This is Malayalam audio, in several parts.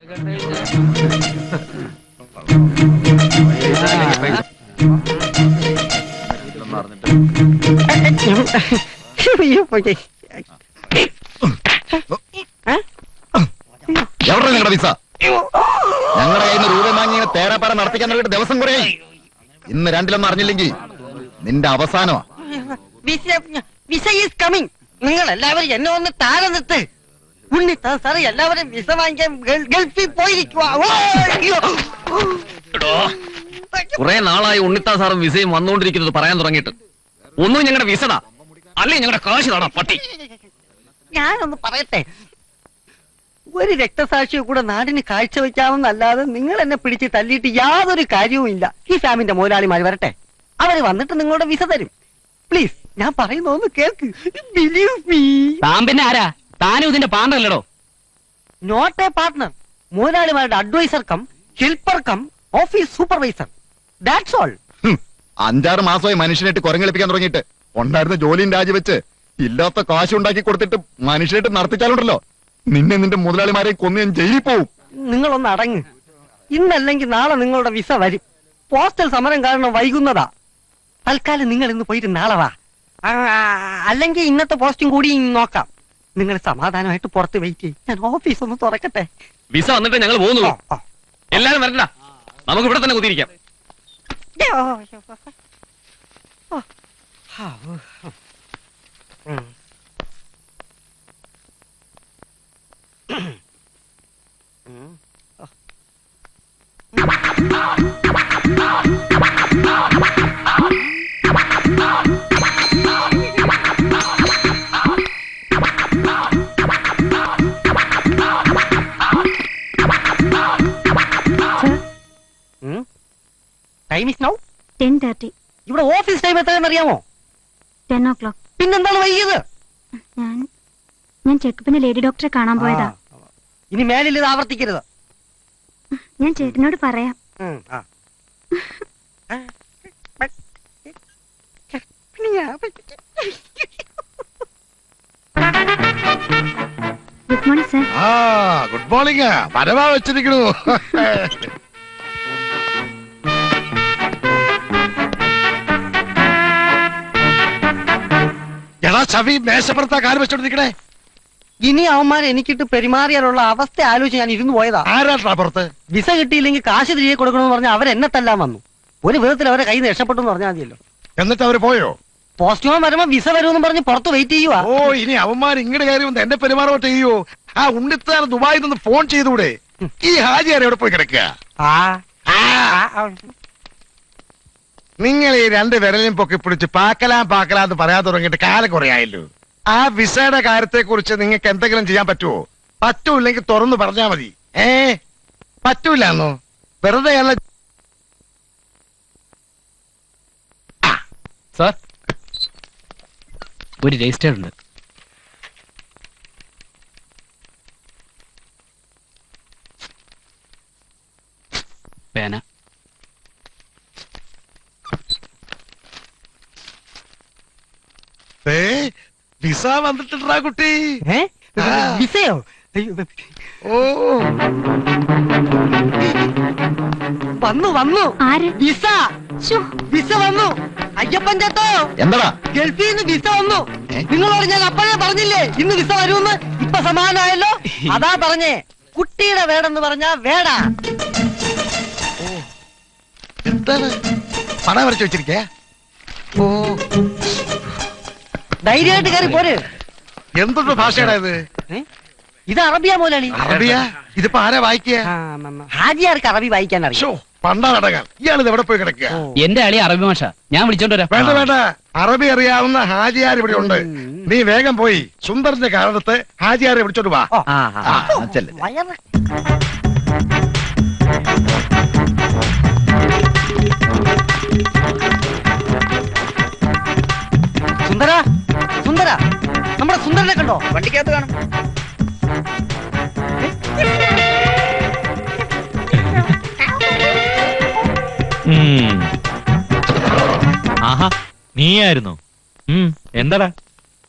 എവിടെ നിങ്ങളുടെ വിസ? ഞങ്ങളുടെ കയ്യിൽ നിന്ന് രൂപ വാങ്ങി തേരാപ്പാറ നടത്തിക്കാൻ തുടങ്ങിയിട്ട് ദിവസം കുറേ. ഇന്ന് രണ്ടിലൊന്നും അറിഞ്ഞില്ലെങ്കിൽ നിന്റെ അവസാനമാ. നിങ്ങൾ എല്ലാവരും എന്നെ ഒന്ന് താഴെ നിർത്ത്. ഉണ്ണിത്താൻ സാറ് എല്ലാവരും വിസ വാങ്ങിക്കാൻ ഗൾഫിൽ പോയിരിക്കുക. കുറെ നാളായി ഉണ്ണിത്താൻ സാറും വിസയും വന്നുകൊണ്ടിരിക്കുന്നത് പറയാൻ തുടങ്ങിയിട്ട്. ഒന്നും ഞങ്ങളുടെ വിസടാ, അല്ലേ ഞങ്ങളുടെ കാശ് താടാ പട്ടി. ഞാനൊന്ന് പറയട്ടെ, ഒരു രക്തസാക്ഷിയെ കൂടെ നാടിന് കാഴ്ചവെക്കാമെന്നല്ലാതെ നിങ്ങൾ എന്നെ പിടിച്ച് തല്ലിയിട്ട് യാതൊരു കാര്യവും ഇല്ല. ഈ ഫാമിന്റെ മുതലാളിമാർ വരട്ടെ, അവര് വന്നിട്ട് നിങ്ങളുടെ വിസ തരും. പ്ലീസ്, ഞാൻ പറയുന്നൊന്ന് കേൾക്ക്. Believe me. താൻ പിന്നെ ആരാ? താനും ഇതിന്റെ പാർട്ണറല്ലടോ. നോട്ട് എ പാർട്ണർ, മുതലാളിമാരുടെ advisor cum helper cum office supervisor. That's all. 5-6 മാസമായി മനുഷ്യനായിട്ട് കുരങ്ങളിപ്പിക്കാൻ തുടങ്ങിയിട്ട്. ഉണ്ടായിരുന്ന ജോലിയും രാജിവെച്ച് ഇല്ലാത്ത കാശ് ഉണ്ടാക്കി കൊടുത്തിട്ട് മനുഷ്യനായിട്ട് നടത്തിച്ചാലുണ്ടല്ലോ, നിന്നെ നിന്റെ മുതലാളിമാരെ കൊന്ന് ഞാൻ ജയിലിൽ പോവും. നിങ്ങളൊന്ന് അടങ്ങ്. ഇന്നല്ലെങ്കിൽ നാളെ നിങ്ങളുടെ വിസ വരും. പോസ്റ്റൽ സമരം കാരണം വൈകുന്നതാ. തൽക്കാലം നിങ്ങൾ ഇന്ന് പോയിട്ട് നാളെ വാ. അല്ലെങ്കിൽ ഇന്നത്തെ പോസ്റ്റും കൂടി നോക്കാം. നിങ്ങൾ സമാധാനമായിട്ട് പുറത്ത് വെയിറ്റ് ചെയ്യും. ഞാൻ ഓഫീസ് ഒന്ന് തുറക്കട്ടെ. വിസ വന്നിട്ട് ഞങ്ങൾ പോകുന്നുള്ളൂ. എല്ലാരും വരണ്ട, നമുക്ക് ഇവിടെ തന്നെ കുത്തിയിരിക്കാം. Time is now 10:30. ഇവിടെ ഓഫീസ് ടൈം എത്രയെന്ന് അറിയാമോ? 10 o'clock. പിന്നെന്താണ് വൈകിയത്? ഞാൻ ചെക്കപ്പിന് ലേഡി ഡോക്ടറെ കാണാൻ പോയതാ. ഇനി മേലിൽ ഇത് ആവർത്തിക്കരുത്. ഞാൻ ചേട്ടനോട് പറയാം. Good morning sir. Good morning. പരമാ വെച്ചിരിക്കണു. എടാ ചവി, മേശപ്പുറത്താ കാല് വെച്ചോണ്ടിരിക്കണേ. ഇനി അവന്മാർ എനിക്കിട്ട് പെരുമാറിയാലുള്ള അവസ്ഥ ആലോചിച്ച് ഞാൻ ഇരുന്ന് പോയതാ. ആരാട്ടാ പുറത്ത്? വിസ കിട്ടിയില്ലെങ്കിൽ കാശ് തിരികെ കൊടുക്കണമെന്ന് പറഞ്ഞാൽ അവരെന്നെ തല്ലാൻ വന്നു. ഒരു വിധത്തിൽ അവരെ കയ്യിൽ നിന്ന് രക്ഷപ്പെട്ടു എന്ന് പറഞ്ഞാൽ മതിയല്ലോ. എന്നിട്ട് അവര് പോയോ? പോസ്റ്റ്മാൻ വരുമ്പോ വിസ വരുമെന്ന് പറഞ്ഞ് പുറത്ത് വെയിറ്റ് ചെയ്യുവാ. ഓ, ഇനി അവന്മാർ ഇങ്ങോട്ട് കയറി വന്ന് എന്നെ പെരുമാറോട്ട് ചെയ്യോ? ആ ഉണ്ണിത്താൻ ദുബായിൽ നിന്ന് ഫോൺ ചെയ്തൂടെ? ഈ ഹാജിയാരെ എവിടെ പോയി കിടക്കുക? നിങ്ങൾ ഈ 2 വിരലും പൊക്കി പിടിച്ച് പാക്കലാന്ന് പറയാൻ തുടങ്ങിയിട്ട് കാലം കുറയായല്ലോ. ആ വിസയുടെ കാര്യത്തെ കുറിച്ച് നിങ്ങൾക്ക് എന്തെങ്കിലും ചെയ്യാൻ പറ്റുമോ? പറ്റൂല്ലെങ്കിൽ തുറന്നു പറഞ്ഞാ മതി. പറ്റൂലെന്നോ? വെറുതെ സാർ, ഒരു രജിസ്റ്റർ ഉണ്ട്. പേന. വിസ വന്നിട്ടുണ്ടാ കുട്ടി? വിസയോ? ഓ, വന്നു വിസ. വിസ വന്നു. അയ്യപ്പൻ ചേട്ടോ, എന്താ ഗൾഫിൽ നിന്ന് വിസ വന്നു. നിങ്ങളോട് ഞാൻ അപ്പോഴേ പറഞ്ഞില്ലേ ഇന്ന് വിസ വരുമെന്ന്? ഇപ്പൊ സമാധാനമായല്ലോ. അതാ പറഞ്ഞേ, കുട്ടിയുടെ വേടെന്ന് പറഞ്ഞാ വേടാ. എന്താണ് പണം വരച്ചു വെച്ചിരിക്കേ? ഓ, ധൈര്യമായിട്ട് കയറി പോര്. എന്തൊരു ഭാഷയാടാ ഇത്? ഇത് അറബിയാ മുതലാളി. അറബിയാ? ഇതിപ്പോ ആരാ വായിക്കുക? ഹാജിയാർക്ക് അറബി വായിക്കാൻ അറിയാം. പണ്ടാടകം. ഇയാളിത് എവിടെ പോയി കിടക്കുക? എന്റെ അളി അറബി ഭാഷ, ഞാൻ വിളിച്ചോണ്ട് വരാം. വേണ്ട, അറബി അറിയാവുന്ന ഹാജിയാർ ഇവിടെ ഉണ്ട്. നീ വേഗം പോയി സുന്ദറിന്റെ കാരണത്ത് ഹാജിയാരെ വിളിച്ചോണ്ട് വാ. സുന്ദര, നമ്മുടെ സുന്ദരനെ കണ്ടോ? വണ്ടിക്കകത്ത് കാണും. ആഹാ, നീയായിരുന്നു. എന്താടാ?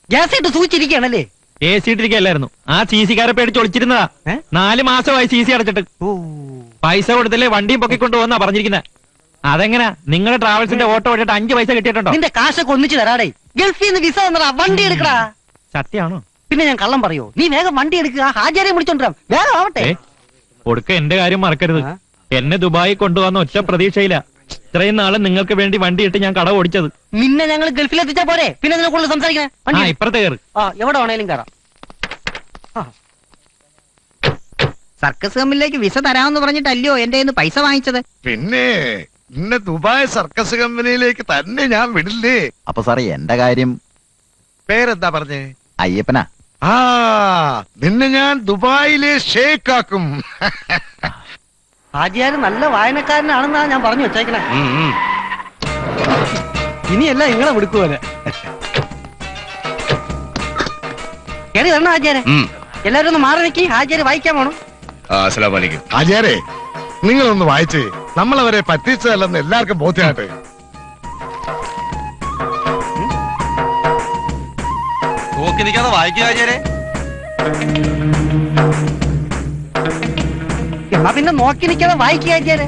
ഗ്യാസ് ഇട്ട് സൂചിച്ചിരിക്കുകയാണല്ലേ? AC ഇട്ടിരിക്കല്ലായിരുന്നു. ആ CC കാരെ പേടിച്ച് ഒളിച്ചിരുന്നതാ. 4 മാസമായി CC അടച്ചിട്ട്. പൈസ കൊടുത്തില്ലേ വണ്ടിയും പൊക്കിക്കൊണ്ട് പോകുന്നാ പറഞ്ഞിരിക്കുന്നത്. അതെങ്ങനാ നിങ്ങളുടെ ട്രാവൽസിന്റെ ഓട്ടോ ഓടിയിട്ട് 5 പൈസ കിട്ടിയിട്ടുണ്ടോ? നിന്റെ കാശൊക്കെ ഒന്നിച്ച് തരാടേ. ഗൾഫിൽ നിന്ന് വിസ തന്നടാ, വണ്ടി എടുക്കടാ. സത്യാണോ? പിന്നെ ഞാൻ കള്ളം പറയോ? നീ വേഗം വണ്ടി എടുക്കുക, ഹാജരെ വിളിച്ചോണ്ടിരാം. വേഗം ആവട്ടെ. കൊടുക്ക എന്റെ കാര്യം മറക്കരുത്. എന്നെ ദുബായി കൊണ്ടുവന്ന ഒറ്റ പ്രതീക്ഷയില്ല. ഇത്രയും നാള് നിങ്ങൾക്ക് വേണ്ടി വണ്ടി ഇട്ട് ഞാൻ കട ഓടിച്ചത്. നിന്നെ ഞങ്ങൾ ഗൾഫിൽ എത്തിച്ചാ പോരെ, പിന്നെ നിന്നെ കൂടുതൽ സംസാരിക്കണേ. ആ ഇപ്പുറത്തെ കയറി. എവിടെ വേണേലും കയറാം. സർക്കസ് കമ്പനിയിലേക്ക് വിസ തരാമെന്ന് പറഞ്ഞിട്ടല്ലയോ എന്റെ കയ്യിന്ന് പൈസ വാങ്ങിച്ചത്? പിന്നെ ഇന്ന് ദുബായ് സർക്കസ് കമ്പനിയിലേക്ക് തന്നെ ഞാൻ വിടില്ലേ. അപ്പൊ സാറേ എന്റെ കാര്യം പേരെന്താ പറഞ്ഞേ? അയ്യപ്പനാ. ആ നിന്നെ ഞാൻ ദുബായിലെ ഷേക്കാക്കും. ഹാജിയാര് നല്ല വായനക്കാരനാണെന്നാ ഞാൻ പറഞ്ഞു വെച്ചേക്കണേ. ഇനിയല്ല നിങ്ങളെ വിടുക്കുപോലെ കയറി വരണം ഹാജിയാരെ. എല്ലാരും ഒന്ന് മാറി നിൽക്കി, ഹാജിയാര് വായിക്കാൻ പോണം. ആചാരേ നിങ്ങളൊന്ന് വായിച്ചേ, നമ്മളവരെ പറ്റിച്ചതല്ലെന്ന് എല്ലാവർക്കും ബോധ്യമാട്ടെ. നോക്കി നിൽക്കാതെ വായിക്കുക ആചാരെ. എന്നാ പിന്നെ നോക്കി നിൽക്കാതെ വായിക്കുക ഹാജിയാരെ.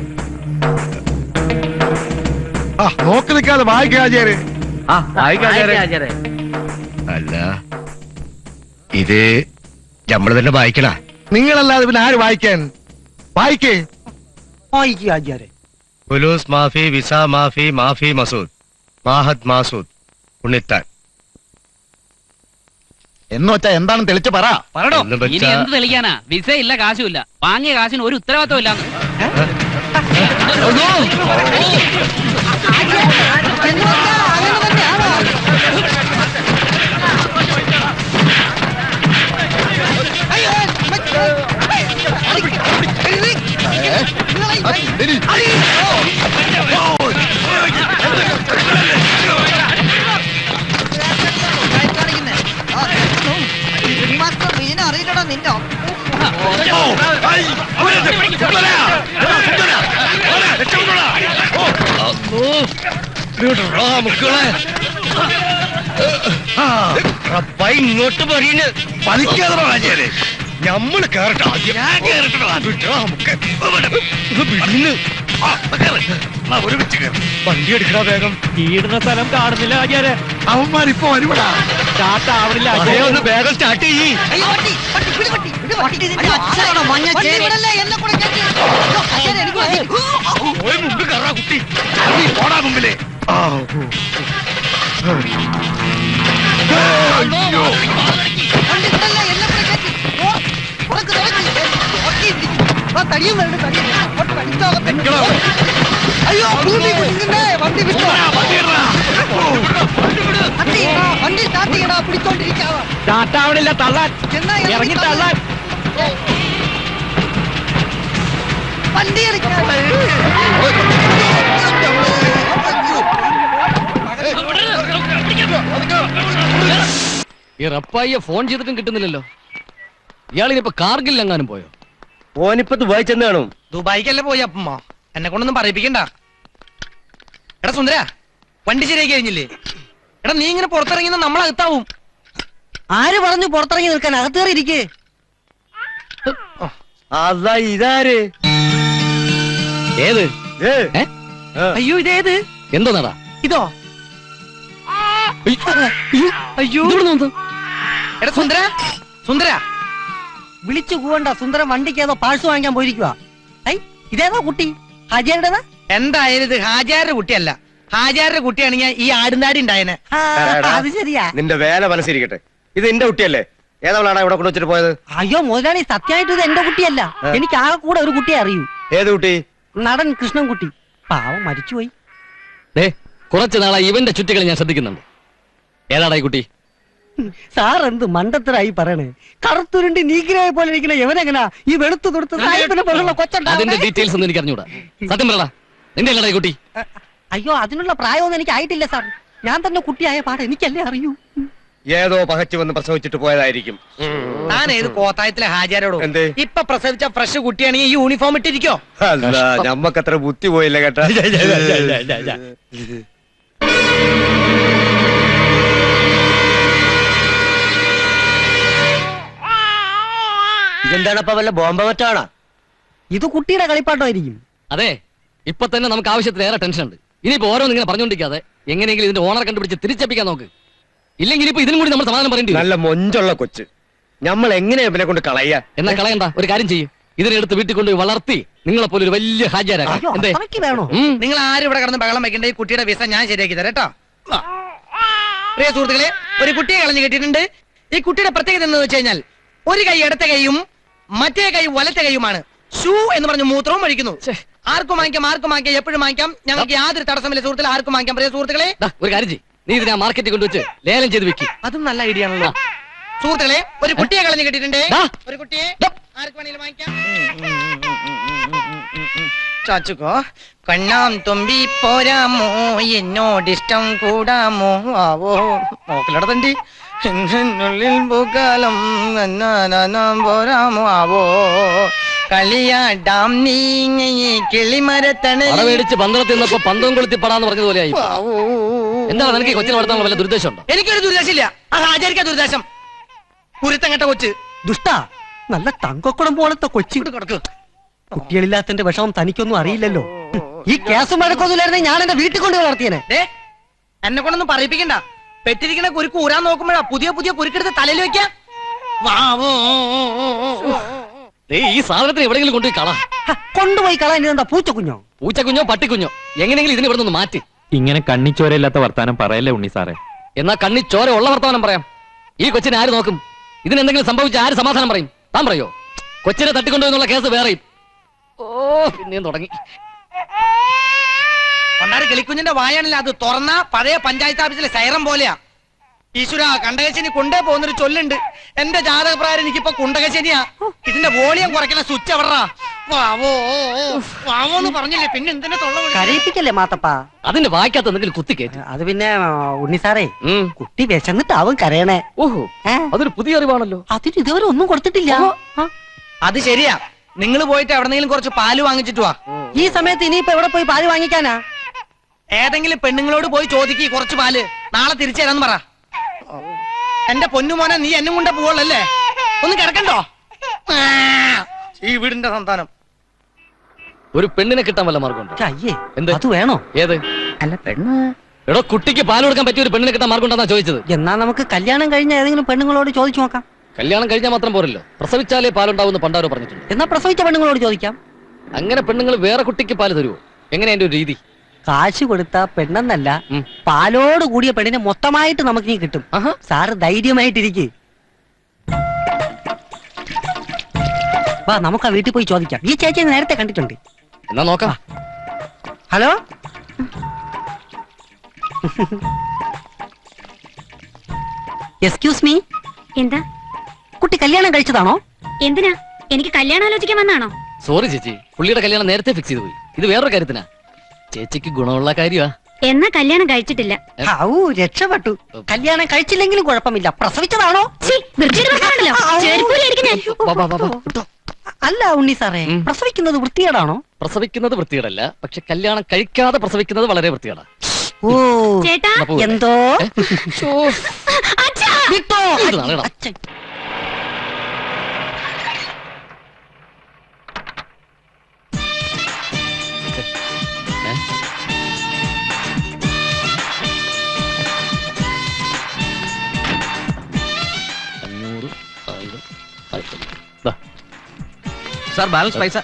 ആ നോക്കി നിൽക്കാതെ വായിക്കുക ആചാരേ. അല്ല ഇത് നമ്മള് തന്നെ വായിക്കണ. നിങ്ങളല്ലാതെ പിന്നെ ആര് വായിക്കാൻ? വായിക്കേ. വായിക്കുക ഹാജിയാരെ. ഫുലൂസ് മാഫി, വിസ മാഫി, മാഫി മസൂദ്, മാഹദ് മാസൂദ്, ഉണ്ണിത്താൻ. എന്ന് വെച്ചാ എന്താണെന്ന് തെളിച്ച് പറ. പറടോ. എന്ന് ഇനി വെച്ചാ- എന്ത് തെളിക്കാനാ? വിസ ഇല്ല, കാശുമില്ല. വാങ്ങിയ കാശിന് ഒരു ഉത്തരവാദിത്വം ഇല്ല. അറിയില്ലടാ നിന്റെ ഇങ്ങോട്ട് പറയുന്നു പലിക്കാതെ ആചാരേ. നമ്മള് കേറട്ടോ. വണ്ടി എടുക്കണ വേഗം. ഈടുന്ന സ്ഥലം കാണുന്നില്ല ഹാജിയാരെ. അവന്മാരിപ്പോ വരുവടാ. സ്റ്റാർട്ട് ആവണില്ല. ഒന്ന് വേഗം സ്റ്റാർട്ട് ചെയ്യ്. പോയി മുമ്പ് കയറാ കുട്ടി. പോടാ മുമ്പിലെ. അയ്യോ അയ്യോ വണ്ടി വിട്ടോ. വണ്ടി സ്റ്റാർട്ട് ചെയ്യടാ, പിടിച്ചോണ്ടിരിക്കാവാ. സ്റ്റാർട്ട് ആവണില്ല. തള്ളാൻ ഇറങ്ങി തള്ളാൻ. വണ്ടി എടുക്കാൻ ഈ റപ്പായിയെ ഫോൺ ചെയ്തിട്ടും കിട്ടുന്നില്ലല്ലോ. ഇയാളിനിപ്പോ കാർഗിൽ എങ്ങാനും പോയോ? ഓനിപ്പോ ദുബായ് ചെന്ന് കാണും. ദുബായിക്കല്ലേ പോയി അപ്പമ്മ, എന്നെ കൊണ്ടൊന്നും പറയിപ്പിക്കണ്ട. എടാ സുന്ദര, വണ്ടി ശരിയാക്കി കഴിഞ്ഞില്ലേ? എടാ നീ ഇങ്ങനെ പുറത്തിറങ്ങിയ നമ്മളകത്താവും. ആര് പറഞ്ഞു പുറത്തിറങ്ങി നിൽക്കാൻ? അകത്ത് കയറി ഇരിക്കേ. അതാ ഇതാര്? ഏത്? അയ്യോ ഇതേത്? എന്തോ നടാ ഇതോ? അയ്യോ എടാ സുന്ദര, സുന്ദര വിളിച്ചു കൂവണ്ട. സുന്ദരം വണ്ടിക്ക് ഏതോ പാഴ്സ് വാങ്ങിക്കാൻ പോയിരിക്കുക. ഇതേതോ കുട്ടി? ഹാജിയാരുടേതാ? എന്തായാലും ഇത് ഹാജാരുടെ കുട്ടിയല്ല. ഹാജാരുടെ കുട്ടിയാണെങ്കിൽ ഈ ആടുന്നാടി ഉണ്ടായനെ. അത് ശരിയാ. നിന്റെ വേല മനസ്സിരിക്കട്ടെ. ഇത് എന്റെ കുട്ടിയല്ലേ? ഏതവളാണ് ഇവിടെ കൊണ്ടുവച്ചിട്ട് പോയത്? അയ്യോ മുതലാളി, സത്യമായിട്ട് ഇത് എന്റെ കുട്ടിയല്ല. എനിക്ക് ആകെ കൂടെ ഒരു കുട്ടിയെ അറിയൂ. ഏത് കുട്ടി? നടൻ കൃഷ്ണൻകുട്ടി. പാവം മരിച്ചുപോയി. കുറച്ചു നാളായി ഇവന്റെ ചുറ്റികൾ ഞാൻ ശ്രദ്ധിക്കുന്നുണ്ട്. ഏതാടാ ഈ കുട്ടി? സാർ എന്ത് മണ്ടത്തരായി പറയണേ. കറുത്തുരുണ്ടി നീക്കിനായ പോലെ ഇരിക്കണ എവനെങ്ങനാ ഈ വെളുത്തു തൊടുത്ത് സാഹിബിനെ പോലുള്ള അതിന്റെ കൊച്ചുണ്ടാവുന്നേ? ഡീറ്റെയിൽസ് ഒന്നും എനിക്ക് അറിഞ്ഞൂടാ. സത്യം പറയടാ, നിന്റെ അല്ലടാ ഈ കുട്ടി? അയ്യോ അതിനുള്ള പ്രായമൊന്നും എനിക്ക് ആയിട്ടില്ല സാർ. ഞാൻ തന്നെ കുട്ടിയായ പാട് എനിക്കല്ലേ അറിയൂ. ഏതോ പകച്ചു വന്ന് പ്രസവിച്ചിട്ട് പോയതായിരിക്കും. താൻ ഏത് കോത്തായത്തിലെ ഹാജാരോടോ? എന്തേ? ഇപ്പൊ പ്രസവിച്ച ഫ്രഷ് കുട്ടിയാണെങ്കിൽ ഈ യൂണിഫോം ഇട്ടിരിക്കോ? അല്ല, ഞമ്മക്കത്ര ബുദ്ധി പോയില്ല കേട്ടാ. ഇതെന്താണപ്പ വല്ല ബോംബ മറ്റാണോ? ഇത് കുട്ടിയുടെ കളിപ്പാട്ടമായിരിക്കും. അതെ, ഇപ്പൊ തന്നെ നമുക്ക് ആവശ്യത്തിന് ഏറെ ടെൻഷൻ ഉണ്ട്. ഇനിയിപ്പോ ഓരോന്ന് ഇങ്ങനെ പറഞ്ഞുകൊണ്ടിരിക്കാതെ എങ്ങനെയെങ്കിലും ഇതിന്റെ ഓണർ കണ്ടുപിടിച്ച് തിരിച്ചപ്പിക്കാൻ നോക്ക്. ഇല്ലെങ്കിൽ ഇപ്പൊ ഇതിനും കൂടി നമ്മൾ സമാധാനം പറയേണ്ടി വരും. നല്ല മൊഞ്ചുള്ള കൊച്ച്, നമ്മൾ എങ്ങനെയാ ഇവനെ കൊണ്ട് കളയാ? എന്നാ കളയണ്ട, ഒരു കാര്യം ചെയ്യും, ഇതിനെടുത്ത് വീട്ടിൽ കൊണ്ട് വളർത്തി നിങ്ങളെ പോലെ ഒരു വലിയ ഹാജരാക്കാം. അയ്യോ, എന്തേ? അത്രയ്ക്ക് വേണോ? നിങ്ങൾ ആരും ഇവിടെ കിടന്ന് ബഹളം വെക്കേണ്ട. ഈ കുട്ടിയുടെ വിസ ഞാൻ ശരിയാക്കി തരാം കേട്ടോ. പ്രിയ സുഹൃത്തുക്കളെ, ഒരു കുട്ടിയെ കളഞ്ഞു കെട്ടിയിട്ടുണ്ട്. ഈ കുട്ടിയുടെ പ്രത്യേകത എന്ന് വെച്ച് കഴിഞ്ഞാൽ ഒരു കൈ ഇടത്തെ കൈയും മറ്റേ കൈ വലത്തെ കൈയുമാണ്. ഷൂ എന്ന് പറഞ്ഞ് മൂത്രവും ഒഴിക്കുന്നു. ആർക്കും വാങ്ങിക്കാം, എപ്പോഴും വാങ്ങിക്കാം. ഞങ്ങൾക്ക് യാതൊരു തടസ്സമില്ല സുഹൃത്തുക്കളെ, ആർക്കും വാങ്ങിക്കാം. പ്രിയ സുഹൃത്തുക്കളെ, ഒരു കാര്യം ചെയ്യും, നീ ഇതിനെ മാർക്കറ്റിൽ കൊണ്ടുവച്ച് ലേലം ചെയ്ത് വെക്കി. അതും നല്ല ഐഡിയ ആണല്ലോ. സുഹൃത്തുക്കളെ, ഒരു കുട്ടിയെ കളഞ്ഞു കെട്ടിയിട്ടുണ്ട്. ദാ. ഒരു കുട്ടിയെ ആർക്ക് വേണമെങ്കിലും വാങ്ങിക്കാം. ചാച്ചുക്കോ, കണ്ണാം തുമ്പി പോരാമോ, എന്നോടിഷ്ടം കൂടാമോ, ആവോ നോക്കലടത്തണ്ടി എന്നുള്ളിൽ പൂക്കാലം പോരാമോ, ആവോ കളിയാടാം നീങ്ങി കിളിമരത്തണ മേടിച്ച് പന്തളത്തിൽ നിന്നപ്പോ പന്തം കൊളുത്തി പടാന്ന് പറഞ്ഞതുപോലെയായി. എന്താണ് നിനക്ക് കൊച്ചിനെ വളർത്താനുള്ള വല്ല ദുരുദ്ദേശം ഉണ്ടോ? എനിക്കൊരു ദുരിതാശമില്ല. അത് ആചാരിക്കാ ദുരിതാശം. കുരുത്തം കെട്ട കൊച്ച്. ദുഷ്ടാ, നല്ല തങ്കക്കുടം പോലത്തെ കൊച്ചി. കിടക്ക്. കുട്ടികളില്ലാത്തതിന്റെ വിഷമം തനിക്കൊന്നും അറിയില്ലല്ലോ. ഈ കേസും വഴക്കൊന്നുമില്ലായിരുന്നെ ഞാൻ എന്റെ വീട്ടിൽ കൊണ്ട് വളർത്തിയനെ. എന്നെ കൊണ്ടൊന്നും പറയിപ്പിക്കണ്ട. പെറ്റിരിക്കണ കുരുക്ക് ഊരാൻ നോക്കുമ്പോഴാ പുതിയ പുതിയ കുരുക്കെടുത്ത് തലയിൽ വെക്കാം. ഈ സാധനത്തിന് എവിടെയെങ്കിലും കൊണ്ടുപോയി കളാ. കൊണ്ടുപോയി കളയാൻ എന്താ പൂച്ചക്കുഞ്ഞോ? പൂച്ചക്കുഞ്ഞോ പട്ടിക്കുഞ്ഞോ എങ്ങനെയെങ്കിലും ഇതിന് ഇവിടെ നിന്ന് മാറ്റി. ഇങ്ങനെ കണ്ണിച്ചോരയില്ലാത്ത വർത്താനം പറയല്ലേ ഉണ്ണി സാറേ. എന്നാ കണ്ണി ചോര ഉള്ള വർത്തമാനം പറയാം. ഈ കൊച്ചിനെ ആര് നോക്കും? ഇതിനെന്തെങ്കിലും സംഭവിച്ച ആര് സമാധാനം പറയും? താൻ പറയോ? കൊച്ചിനെ തട്ടിക്കൊണ്ടുപോയെന്നുള്ള കേസ് വേറെയും. ഓ, പിന്നെയും തുടങ്ങി. കൊണ്ടാറ് കിളിക്കുഞ്ഞിന്റെ വായാണില്ല, അത് തുറന്ന പഴയ പഞ്ചായത്ത് ഓഫീസിലെ സൈറം പോലെയാ. ഈശ്വര, കണ്ടകശനി കൊണ്ടേ പോകുന്നൊരു ചൊല്ലുണ്ട്. എന്റെ ജാതകപ്രകാരം എനിക്കിപ്പോ കുണ്ടകശനിയാ. ഇതിന്റെ വോളിയം കുറയ്ക്കണ സ്വിച്ച് എവിടാ? വാവോന്ന് പറഞ്ഞില്ലേ, പിന്നെ എന്തിനാ തൊള്ള കരയിപ്പിക്കല്ലേ മാത്തപ്പ? അതിന്റെ വായിക്കാത്ത എന്തെങ്കിലും കുത്തിക്കേറ്റ്. അത് പിന്നെ ഉണ്ണി സാറേ, കുട്ടി വിശന്നിട്ടാവും കരയണേ. ഓഹോ, അതൊരു പുതിയ അറിവാണല്ലോ. അതിന് ഇതുവരെ ഒന്നും കൊടുത്തിട്ടില്ല. അത് ശരിയാ. നിങ്ങൾ പോയിട്ട് എവിടെന്നെങ്കിലും കുറച്ച് പാല് വാങ്ങിച്ചിട്ട് വാ. ഈ സമയത്ത് ഇനിയിപ്പോ എവിടെ പോയി പാല് വാങ്ങിക്കാനാ? ഏതെങ്കിലും പെണ്ണുങ്ങളോട് പോയി ചോദിക്കി കുറച്ച് പാല്, നാളെ തിരിച്ചു തരാന്ന് പറ. എന്റെ പൊന്നുമോനെ, നീ എന്നും കൊണ്ടേ പോവല്ലേ? ഒന്ന് കിടക്കണ്ടോ? ഈ വീടിന്റെ സന്താനം. ഒരു പെണ്ണിനെ കിട്ടാൻ വല്ല മാർഗമുണ്ടോ? അയ്യേ, എന്ത്? അത് വേണോ? ഏത്? അല്ല, പെണ്ണ്. എടോ, കുട്ടിക്ക് പാൽ കൊടുക്കാൻ പറ്റിയ ഒരു പെണ്ണിനെ കിട്ടാൻ മാർഗം ഉണ്ടെന്നാ ചോദിച്ചത്. എന്നാ നമുക്ക് കല്യാണം കഴിഞ്ഞ ഏതെങ്കിലും പെണ്ണുങ്ങളോട് ചോദിച്ചു നോക്കാം. കല്യാണം കഴിഞ്ഞാൽ മാത്രം പോരല്ലോ, പ്രസവിച്ചാലേ പാലുണ്ടാവുമെന്ന് പണ്ടാരോ പറഞ്ഞിട്ടുണ്ട്. എന്നാ പ്രസവിച്ച പെണ്ണുങ്ങളോട് ചോദിക്കാം. അങ്ങനെ പെണ്ണുങ്ങൾ വേറെ കുട്ടിക്ക് പാല് തരുമോ? എങ്ങനെയാ എന്റെ ഒരു രീതി? കാശ് കൊടുത്ത പെണ്ണെന്നല്ല, പാലോട് കൂടിയ പെണ്ണിനെ മൊത്തമായിട്ട് നമുക്ക് നീ കിട്ടും. സാറ് ധൈര്യമായിട്ടിരിക്കെ. വാ, നമുക്ക് ആ വീട്ടിൽ പോയി ചോദിക്കാം. ഈ ചേച്ചിയെ നേരത്തെ കണ്ടിട്ടുണ്ട്. എന്നാ നോക്കാം. Hello, excuse me. എന്താ? കുട്ടി കല്യാണം കഴിച്ചതാണോ? എന്തിനാ? എനിക്ക് കല്യാണം ആലോചിക്കാൻ വന്നാണോ? സോറി ചേച്ചി, പുള്ളിയുടെ കല്യാണം നേരത്തെ ഫിക്സ് ചെയ്തു പോയി. ഇത് വേറൊരു കാര്യത്തിനാ. ചേച്ചിക്ക് ഗുണമുള്ള കാര്യമാ. എന്നാ കല്യാണം കഴിച്ചിട്ടില്ല. രക്ഷപ്പെട്ടു. കല്യാണം കഴിച്ചില്ലെങ്കിലും കുഴപ്പമില്ല. പ്രസവിച്ചതാണോ? അല്ല ഉണ്ണി സാറേ, പ്രസവിക്കുന്നത് വൃത്തികേടാണോ? പ്രസവിക്കുന്നത് വൃത്തികേടല്ല, പക്ഷെ കല്യാണം കഴിക്കാതെ പ്രസവിക്കുന്നത് വളരെ വൃത്തികേടാ. ഓ, ചേട്ടാ, എന്തോ ഇത് നാളെടാ. സാർ, ബാലൻസ് പൈസ.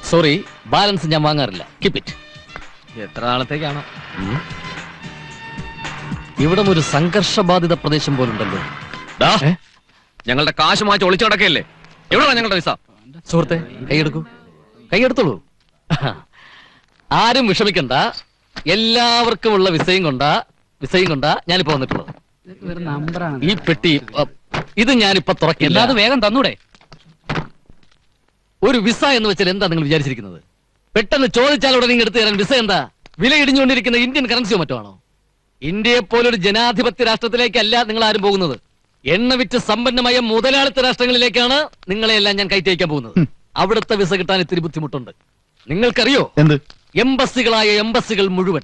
സോറി, ബാലൻസ് ഞാൻ വാങ്ങാറില്ല. Keep it. എത്ര നാളത്തേക്കാണോ? ഇവിടം ഒരു സംഘർഷബാധിത പ്രദേശം പോലുണ്ടല്ലോ. ഞങ്ങളുടെ കാശ് മാറ്റി ഒളിച്ചു കിടക്കല്ലേ? എവിടെയാണ് ഞങ്ങളുടെ പൈസ? സുഹൃത്തെ, കൈയെടുക്കൂ. കൈയെടുത്തോളൂ. ആരും വിഷമിക്കണ്ട. എല്ലാവർക്കും ഉള്ള വിസയും കൊണ്ടാ ഞാനിപ്പോ വന്നിട്ടുള്ളത്. ഈ പെട്ടി ഇത് ഞാനിപ്പോ തുറക്കില്ല. അത് വേഗം തന്നൂടെ? ഒരു വിസ എന്ന് വെച്ചാൽ എന്താ നിങ്ങൾ വിചാരിച്ചിരിക്കുന്നത്? പെട്ടെന്ന് ചോദിച്ചാൽ ഉടനെ എടുത്തു തരാൻ വിസ എന്താ? വില ഇടിഞ്ഞുകൊണ്ടിരിക്കുന്ന ഇന്ത്യൻ കറൻസിയോ മറ്റോ ആണോ? ഇന്ത്യയെ പോലൊരു ജനാധിപത്യ രാഷ്ട്രത്തിലേക്കല്ല നിങ്ങൾ ആരും പോകുന്നത്. എണ്ണ വിറ്റ് സമ്പന്നമായ മുതലാളിത്ത രാഷ്ട്രങ്ങളിലേക്കാണ് നിങ്ങളെയെല്ലാം ഞാൻ കയറ്റി പോകുന്നത്. അവിടുത്തെ വിസ കിട്ടാൻ ഇത്തിരി ബുദ്ധിമുട്ടുണ്ട്. നിങ്ങൾക്കറിയോ, എന്ത്? എംബസികൾ മുഴുവൻ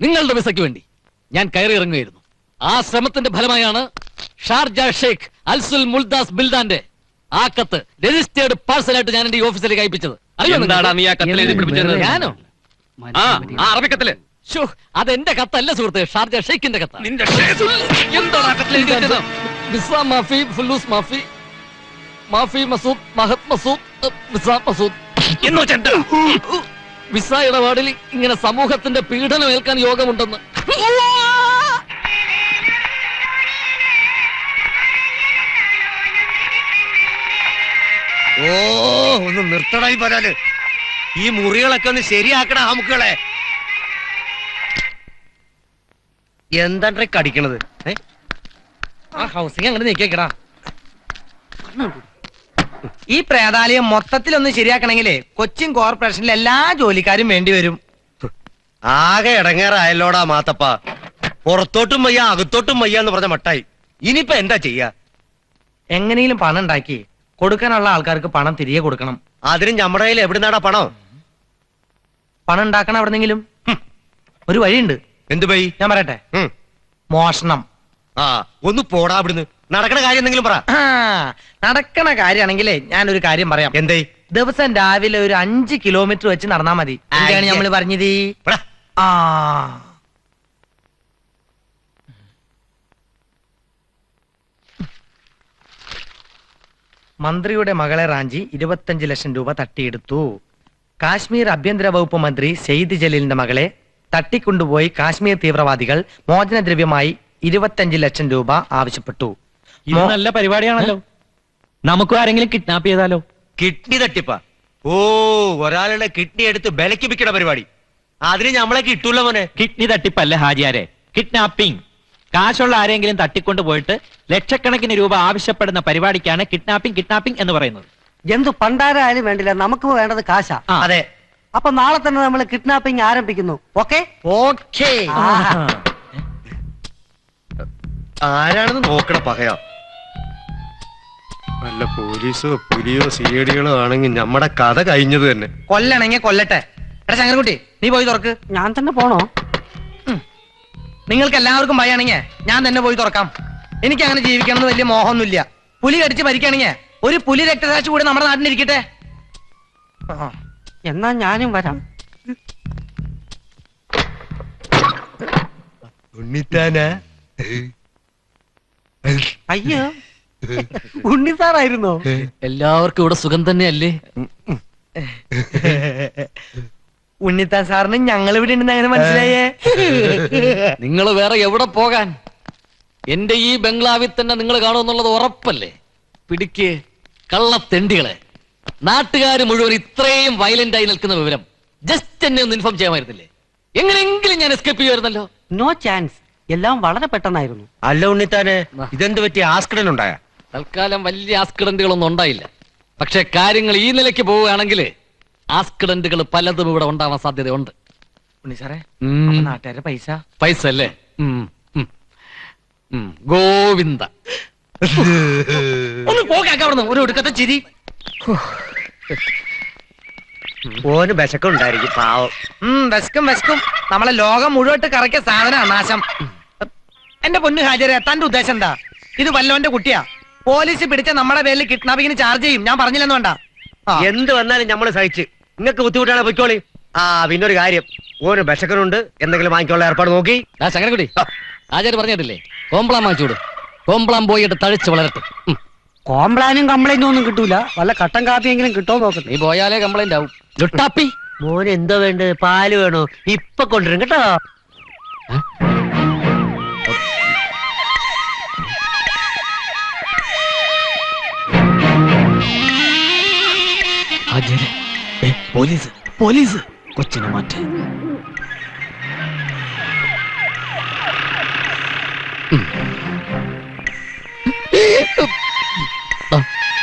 നിങ്ങളുടെ വിസയ്ക്ക് വേണ്ടി ഞാൻ കയറി ഇറങ്ങുകയായിരുന്നു. ആ ശ്രമത്തിന്റെ ഫലമായാണ് ഷാർജ ഷെയ്ഖ് അൽസുൽ മുൽദാസ് ബിൽദാന്റെ ആ കത്ത് രജിസ്റ്റേർഡ് പാഴ്സലായിട്ട് ഞാൻ എന്റെ ഓഫീസിലേക്ക് അയപ്പിച്ചത്. അറിയോ എന്താടാ നീ ആ കത്തിൽ എഴുതി പിടിപ്പിച്ചത്? ഞാനോ? ആ അറബിക്കത്തില് ശ്ശോ, അതെന്റെ കത്തല്ല സുഹൃത്ത്, ഷാർജ ഷെയ്ഖിന്റെ കത്ത. നിന്റെ എന്താടാ കത്തിൽ എഴുതിയത്? വിസ മാഫി, ഫുല്ലൂസ് മാഫി, മാഫി മസൂദ്, മഹത് മസൂദ്, വിസ മസൂദ്. എന്ന് വെച്ചാ വിസ ഇടപാടിൽ ഇങ്ങനെ സമൂഹത്തിന്റെ പീഡനം ഏൽക്കാൻ യോഗമുണ്ടെന്ന്. ഓ ഒന്ന് നിർത്തടായി പറയാല്. ഈ മുറികളൊക്കെ ഒന്ന് ശരിയാക്കണ ആമുക്കളെ. എന്താ കടിക്കണത്? ആ ഹൗസിംഗ് അങ്ങോട്ട് നീക്കിക്കടാ. ഈ പ്രേതാലയം മൊത്തത്തിലൊന്ന് ശരിയാക്കണമെങ്കിലേ കൊച്ചിൻ കോർപ്പറേഷനിലെ എല്ലാ ജോലിക്കാരും വേണ്ടി വരും. ആകെ ഇടങ്ങേറായല്ലോടാ മാത്തപ്പ. പുറത്തോട്ടും വയ്യ അകത്തോട്ടും വയ്യ എന്ന് പറഞ്ഞ മട്ടായി. ഇനിയിപ്പോ എന്താ ചെയ്യാ? എങ്ങനെയും പണം ഉണ്ടാക്കി കൊടുക്കാനുള്ള ആൾക്കാർക്ക് പണം തിരികെ കൊടുക്കണം. അതിന് നമ്മുടെ കയ്യിൽ എവിടുന്നാടാ പണം? പണം ഉണ്ടാക്കണം എവിടെന്നെങ്കിലും. ഒരു വഴിയുണ്ട്. എന്ത് പൈ? ഞാൻ പറയട്ടെ, ഉം. മോഷണം. ആ ഒന്ന് പോടാ അവിടുന്ന്. നടക്കണ കാര്യം എന്തെങ്കിലും പറ. ആ, നടക്കണ കാര്യമാണെങ്കിലേ ഞാനൊരു കാര്യം പറയാം. എന്തേ? ദിവസം രാവിലെ ഒരു 5 കിലോമീറ്റർ വെച്ച് നടന്നാ മതി. എന്താണ് അയ്യേ. നമ്മള് പറഞ്ഞത്? എടാ, ആ മന്ത്രിയുടെ മകളെ റാഞ്ചി 25 ലക്ഷം രൂപ തട്ടിയെടുത്തു. കാശ്മീർ ആഭ്യന്തര വകുപ്പ് മന്ത്രി സെയ്ദ് ജലീലിന്റെ മകളെ തട്ടിക്കൊണ്ടുപോയി കാശ്മീർ തീവ്രവാദികൾ മോചനദ്രവ്യമായി 25 ലക്ഷം രൂപ ആവശ്യപ്പെട്ടു. ഇത് നല്ല പരിപാടിയാണല്ലോ. നമുക്കും ആരെങ്കിലും കിഡ്നാപ്പ് ചെയ്താലോ? കിഡ്നി തട്ടിപ്പാ? ഓ, ഒരാളുടെ കിഡ്നി എടുത്ത് ബലക്ക് വിൽക്കണ പരിപാടി. അതിന് നമ്മളെ കിട്ടൂല മോനെ. Kidney തട്ടിപ്പല്ല ഹാജിയാരെ, kidnapping. കാശുള്ള ആരെങ്കിലും തട്ടിക്കൊണ്ട് പോയിട്ട് ലക്ഷക്കണക്കിന് രൂപ ആവശ്യപ്പെടുന്ന പരിപാടിക്കാണ് കിഡ്നാപ്പിംഗ് എന്ന് പറയുന്നത്. എന്തു പണ്ടാരായാലും വേണ്ടില്ല, നമുക്ക് വേണ്ടത് കാശാ. അതെ, അപ്പൊ നാളെ തന്നെ നമ്മൾ കിഡ്നാപ്പിംഗ് ആരംഭിക്കുന്നു. Okay okay. ആരാണെന്ന് നോക്കണ പകയാ. വല്ല പോലീസോ പുലിയോ സിഐഡികളോ ആണെങ്കിൽ നമ്മുടെ കഥ കഴിഞ്ഞത് തന്നെ. കൊല്ലണെങ്കിൽ കൊല്ലട്ടെ. എടാ ശങ്കരൻകുട്ടി, നീ പോയി തുറക്ക്. ഞാൻ തന്നെ പോണോ? നിങ്ങൾക്ക് എല്ലാവർക്കും ഭയാണെങ്കിൽ ഞാൻ തന്നെ പോയി തുറക്കാം. എനിക്ക് അങ്ങനെ ജീവിക്കണം എന്ന് വലിയ മോഹമൊന്നുമില്ല. പുലി കടിച്ച് മരിക്കുകയാണെങ്കിൽ ഒരു പുലി രക്തസാക്ഷി കൂടെ നമ്മുടെ നാട്ടിലിരിക്കട്ടെ. എന്നാ ഞാനും വരാം. ഉണ്ണിത്താനാ? അയ്യോ, ഉണ്ണി സാറായിരുന്നോ? എല്ലാവർക്കും ഇവിടെ സുഖം തന്നെയല്ലേ? ഉണ്ണിത്താൻ സാറിന് ഞങ്ങൾ ഇവിടെ ഉണ്ടെന്ന് അങ്ങനെ മനസ്സിലായേ? നിങ്ങൾ വേറെ എവിടെ പോകാൻ? എന്റെ ഈ ബംഗ്ലാവിൽ തന്നെ നിങ്ങൾ കാണുമെന്നുള്ളത് ഉറപ്പല്ലേ? പിടിക്ക് കള്ളത്തെണ്ടികളെ. നാട്ടുകാർ മുഴുവൻ ഇത്രയും വയലന്റ് ആയി നിൽക്കുന്ന വിവരം ജസ്റ്റ് എന്നെ ഒന്ന് ഇൻഫോം ചെയ്യാമായിരുന്നില്ലേ? എങ്ങനെയെങ്കിലും ഞാൻ എസ്കേപ്പ് ചെയ്യുമായിരുന്നല്ലോ. No chance. എല്ലാം വളരെ പെട്ടെന്നായിരുന്നു. അല്ല ഉണ്ണിത്താനെ, ഇതെന്ത് പറ്റിയ ആസ്കഡൻ ഉണ്ടായ? തൽക്കാലം വലിയ ആക്സിഡന്റുകളൊന്നും ഉണ്ടായില്ല. പക്ഷെ കാര്യങ്ങൾ ഈ നിലയ്ക്ക് പോവുകയാണെങ്കിൽ ആക്സിഡന്റുകൾ പലതും ഇവിടെ ഉണ്ടാവാൻ സാധ്യതയുണ്ട്. ഉണ്ണി സാറേ, ഉം. നാട്ടുകാരുടെ പൈസ പൈസ അല്ലേ? ഗോവിന്ദ ഒന്ന് പോകാക്ക അവിടുന്ന്. ഒരു ഒടുക്കത്തെ ചിരി. ഓന് വിശക്കുണ്ടായിരിക്കും പാവം. വെസ്കും. നമ്മളെ ലോകം മുഴുവൻ കറക്കിയ സാധനമാണ് നാശം. എന്റെ പൊന്നു ഹാജരെ, തന്റെ ഉദ്ദേശം എന്താ? ഇത് വല്ലോന്റെ കുട്ടിയാ. പോലീസ് പിടിച്ച നമ്മുടെ പേരിൽ കിഡ്നാപ്പിങ്ങിന് ചാർജ് ചെയ്യും. ഞാൻ പറഞ്ഞില്ലെന്ന് വേണ്ട. എന്ത് വന്നാലും നമ്മള് സഹിച്ച്. നിങ്ങൾക്ക് ബുദ്ധിമുട്ടാണ് പൊയ്ക്കോളി. ആ പിന്നൊരു കാര്യം, ഓന് വിശക്കനുണ്ട്. എന്തെങ്കിലും വാങ്ങിക്കാനുള്ള ഏർപ്പാട് നോക്കി. ശങ്കരൻകുട്ടി, ആചാര്യ പറഞ്ഞിട്ടില്ലേ, കോംപ്ലാൻ വാങ്ങിച്ചൂട്. കോംപ്ലാൻ പോയിട്ട് തഴിച്ച് വളരട്ടെ. കോംപ്ലാനും കംപ്ലൈന്റും ഒന്നും കിട്ടൂല. വല്ല കട്ടൻ കാപ്പിയെങ്കിലും കിട്ടോ നോക്കട്ടെ. നീ പോയാലേ കംപ്ലൈന്റ് ആവും. ലുട്ടാപ്പി, മോന് എന്താ വേണ്ടത്? പാല് വേണോ? ഇപ്പൊ കൊണ്ടുവരും കേട്ടോ. പോലീസ് പോലീസ് കൊച്ചിനെ മാറ്റി.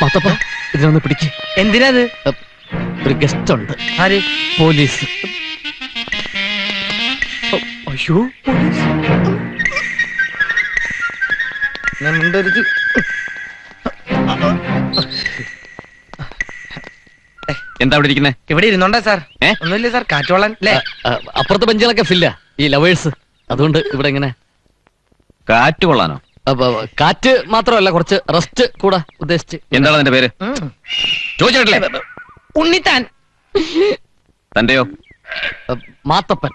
മാത്തപ്പ, ഇതിനൊന്ന് പിടിക്ക്. എന്തിനാത്? ഒരു ഗസ്റ്റ് ഉണ്ട്. ആര്? പോലീസ്. അയ്യോ, പോലീസ്. എന്താ അവിടെ ഇരിക്കുന്നേ? ഇവിടെ ഇരുന്നോണ്ടാ സാർ. ഒന്നുമില്ല സാർ, കാറ്റോളാൻ അല്ലേ? അപ്പുറത്തെ ബെഞ്ചുകളൊക്കെ ഫില്ല, ഈ ലവേഴ്സ്. അതുകൊണ്ട് ഇവിടെ എങ്ങനെ കാറ്റ് കൊള്ളാനോ? കാറ്റ് മാത്രമല്ല കുറച്ച് റെസ്റ്റ് കൂടെ ഉദ്ദേശിച്ച്. എന്താണ് നിന്റെ പേര്? ചോദിച്ചിട്ടില്ലേ? ഉണ്ണിത്താൻ. തന്റെയോ? മാത്തപ്പൻ.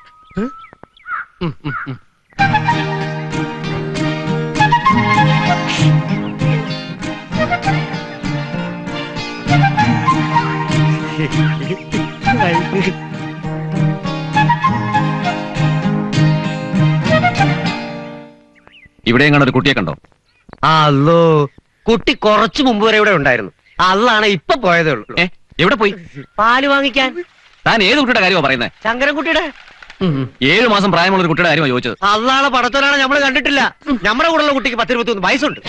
ഇവിടെ എങ്ങനെ ഒരു കുട്ടിയെ കണ്ടോ? അല്ലോ, കുട്ടി കുറച്ചു മുമ്പ് വരെ ഇവിടെ ഉണ്ടായിരുന്നു. അല്ലാണ് ഇപ്പൊ പോയതേ ഉള്ളൂ. എവിടെ പോയി? പാല് വാങ്ങിക്കാൻ. താൻ ഏത് കുട്ടിയുടെ കാര്യമാണ് പറയുന്നത്? ശങ്കരൻകുട്ടിയുടെ 7 മാസം പ്രായമുള്ള ഒരു കുട്ടിയുടെ കാര്യമാണ് ചോദിച്ചത്. അല്ലാണ് പടത്തോലാണ് നമ്മൾ കണ്ടിട്ടില്ല. നമ്മുടെ കൂടെയുള്ള കുട്ടിക്ക് 10-21 വയസ്സുണ്ട്.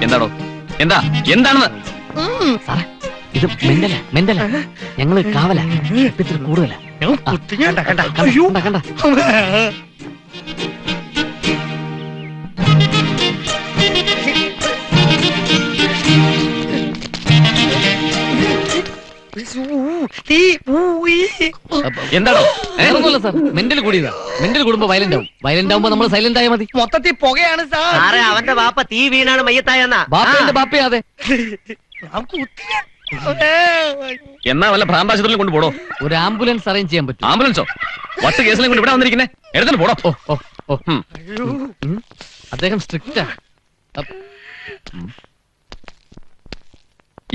എന്താണോ? എന്താണെന്ന്? സാറേ, ഇത് മെന്റല. ഞങ്ങള് കാവല ഇത്തിരി കൂടുതല. കണ്ട എന്താണോ? സാർ, മെന്റൽ കൂടിയതാ. മെന്റൽ കൂടുമ്പോ വയലന്റ് ആവും. വയലന്റ് ആവുമ്പോ നമ്മൾ സൈലന്റ് ആയാൽ മതി. മൊത്തത്തിൽ പുകയാണ് സാർ. സാറേ, അവന്റെ ബാപ്പ തീ വീണാണ് മയ്യത്തായെന്നാ. ബാപ്പയുടെ ബാപ്പയാ. അതെ. എന്നാ വല്ല ഭ്രാന്താശുപത്രിയിലും കൊണ്ട് പോടോ. ഒരു ആംബുലൻസ് അറേഞ്ച് ചെയ്യാൻ പറ്റും. ആംബുലൻസോ? 10 കേസിലും കൊണ്ട് ഇവിടെ വന്നിരിക്കുന്നേ. എടുത്തിട്ട് പോടോ. അദ്ദേഹം സ്ട്രിക്റ്റാ.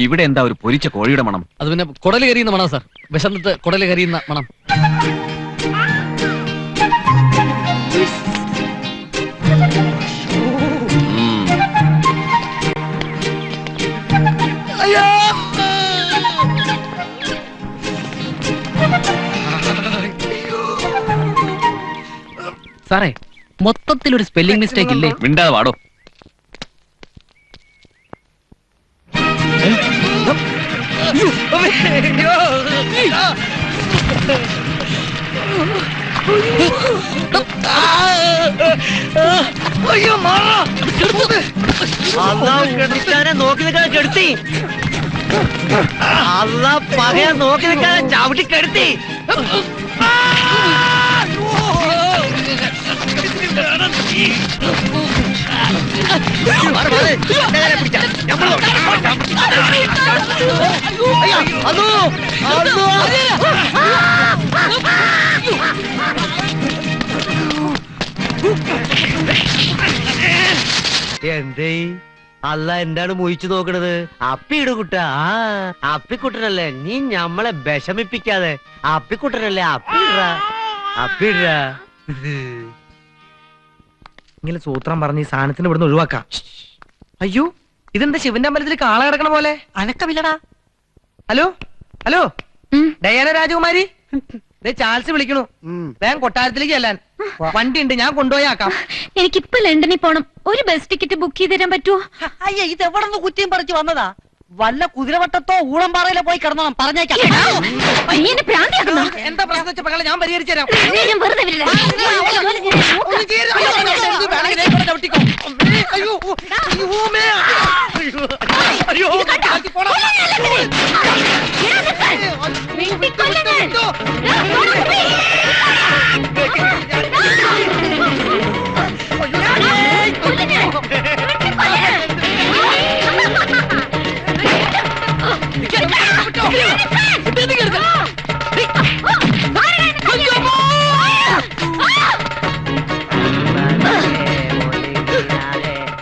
ഇവിടെ എന്താ ഒരു പൊരിച്ച കോഴിയുടെ മണം? അത് പിന്നെ കുടല് കരിയുന്ന മണം സാർ. വിശന്നിട്ട് കുടല് കരിയുന്ന മണം. സാറേ, മൊത്തത്തിൽ ഒരു സ്പെല്ലിംഗ് മിസ്റ്റേക്ക് ഇല്ലേ? മിണ്ടാതെ വാടോ. നോക്കി നിൽക്കാതെ കെടുത്തി. അല്ല, പകയ നോക്കി നിൽക്കാതെ ചവിട്ടി കെടുത്തി. എന്തേ അല്ല, എന്താണ് മോഹിച്ചു നോക്കണത്? അപ്പിയിട് കുട്ട. അപ്പിക്കുട്ടനല്ലേ നീ ഞമ്മളെ വിഷമിപ്പിക്കാതെ. അപ്പിക്കുട്ടനല്ലേ, അപ്പിയിട. ഇങ്ങനെ സൂത്രം പറഞ്ഞ് ഈ സാധനത്തിന് ഇവിടുന്ന് ഒഴിവാക്കാം. അയ്യോ, ഇതെന്താ ശിവന്റെ അമ്പലത്തിൽ കാള കിടക്കണ പോലെ? അനക്കമില്ലടാ. ഹലോ ഹലോ, ഡയാന രാജകുമാരി, ചാൾസ് വിളിക്കണു. വേഗം കൊട്ടാരത്തിലേക്ക് ചെല്ലാൻ. വണ്ടി ഉണ്ട്, ഞാൻ കൊണ്ടുപോയാക്കാം. എനിക്കിപ്പോ ലണ്ടനിൽ പോണം. ഒരു ബസ് ടിക്കറ്റ് ബുക്ക് ചെയ്ത് തരാൻ പറ്റുമോ? അയ്യ, ഇത് എവിടെ നിന്ന് കുറ്റിയും പറിച്ചു വന്നതാ? വല്ല കുതിരവട്ടത്തോ ഊളംപാറയിലോ പോയി കിടന്നോണം. പറഞ്ഞേക്കാം. നീ എന്നെ ഭ്രാന്തിയാക്കുന്നോ? എന്താ പ്രശ്നം വെച്ച പകളെ ഞാൻ പരിഹരിച്ചു തരാം. ഞാൻ വെറുതെ വിടില്ല. ഒന്നും ചെയ്യരുത്. അയ്യോ, വേണമെങ്കിൽ ദേ ഇവിടെ ചവിട്ടിക്കോ. അയ്യോ, അമ്മേ. അയ്യോ, പോടാ.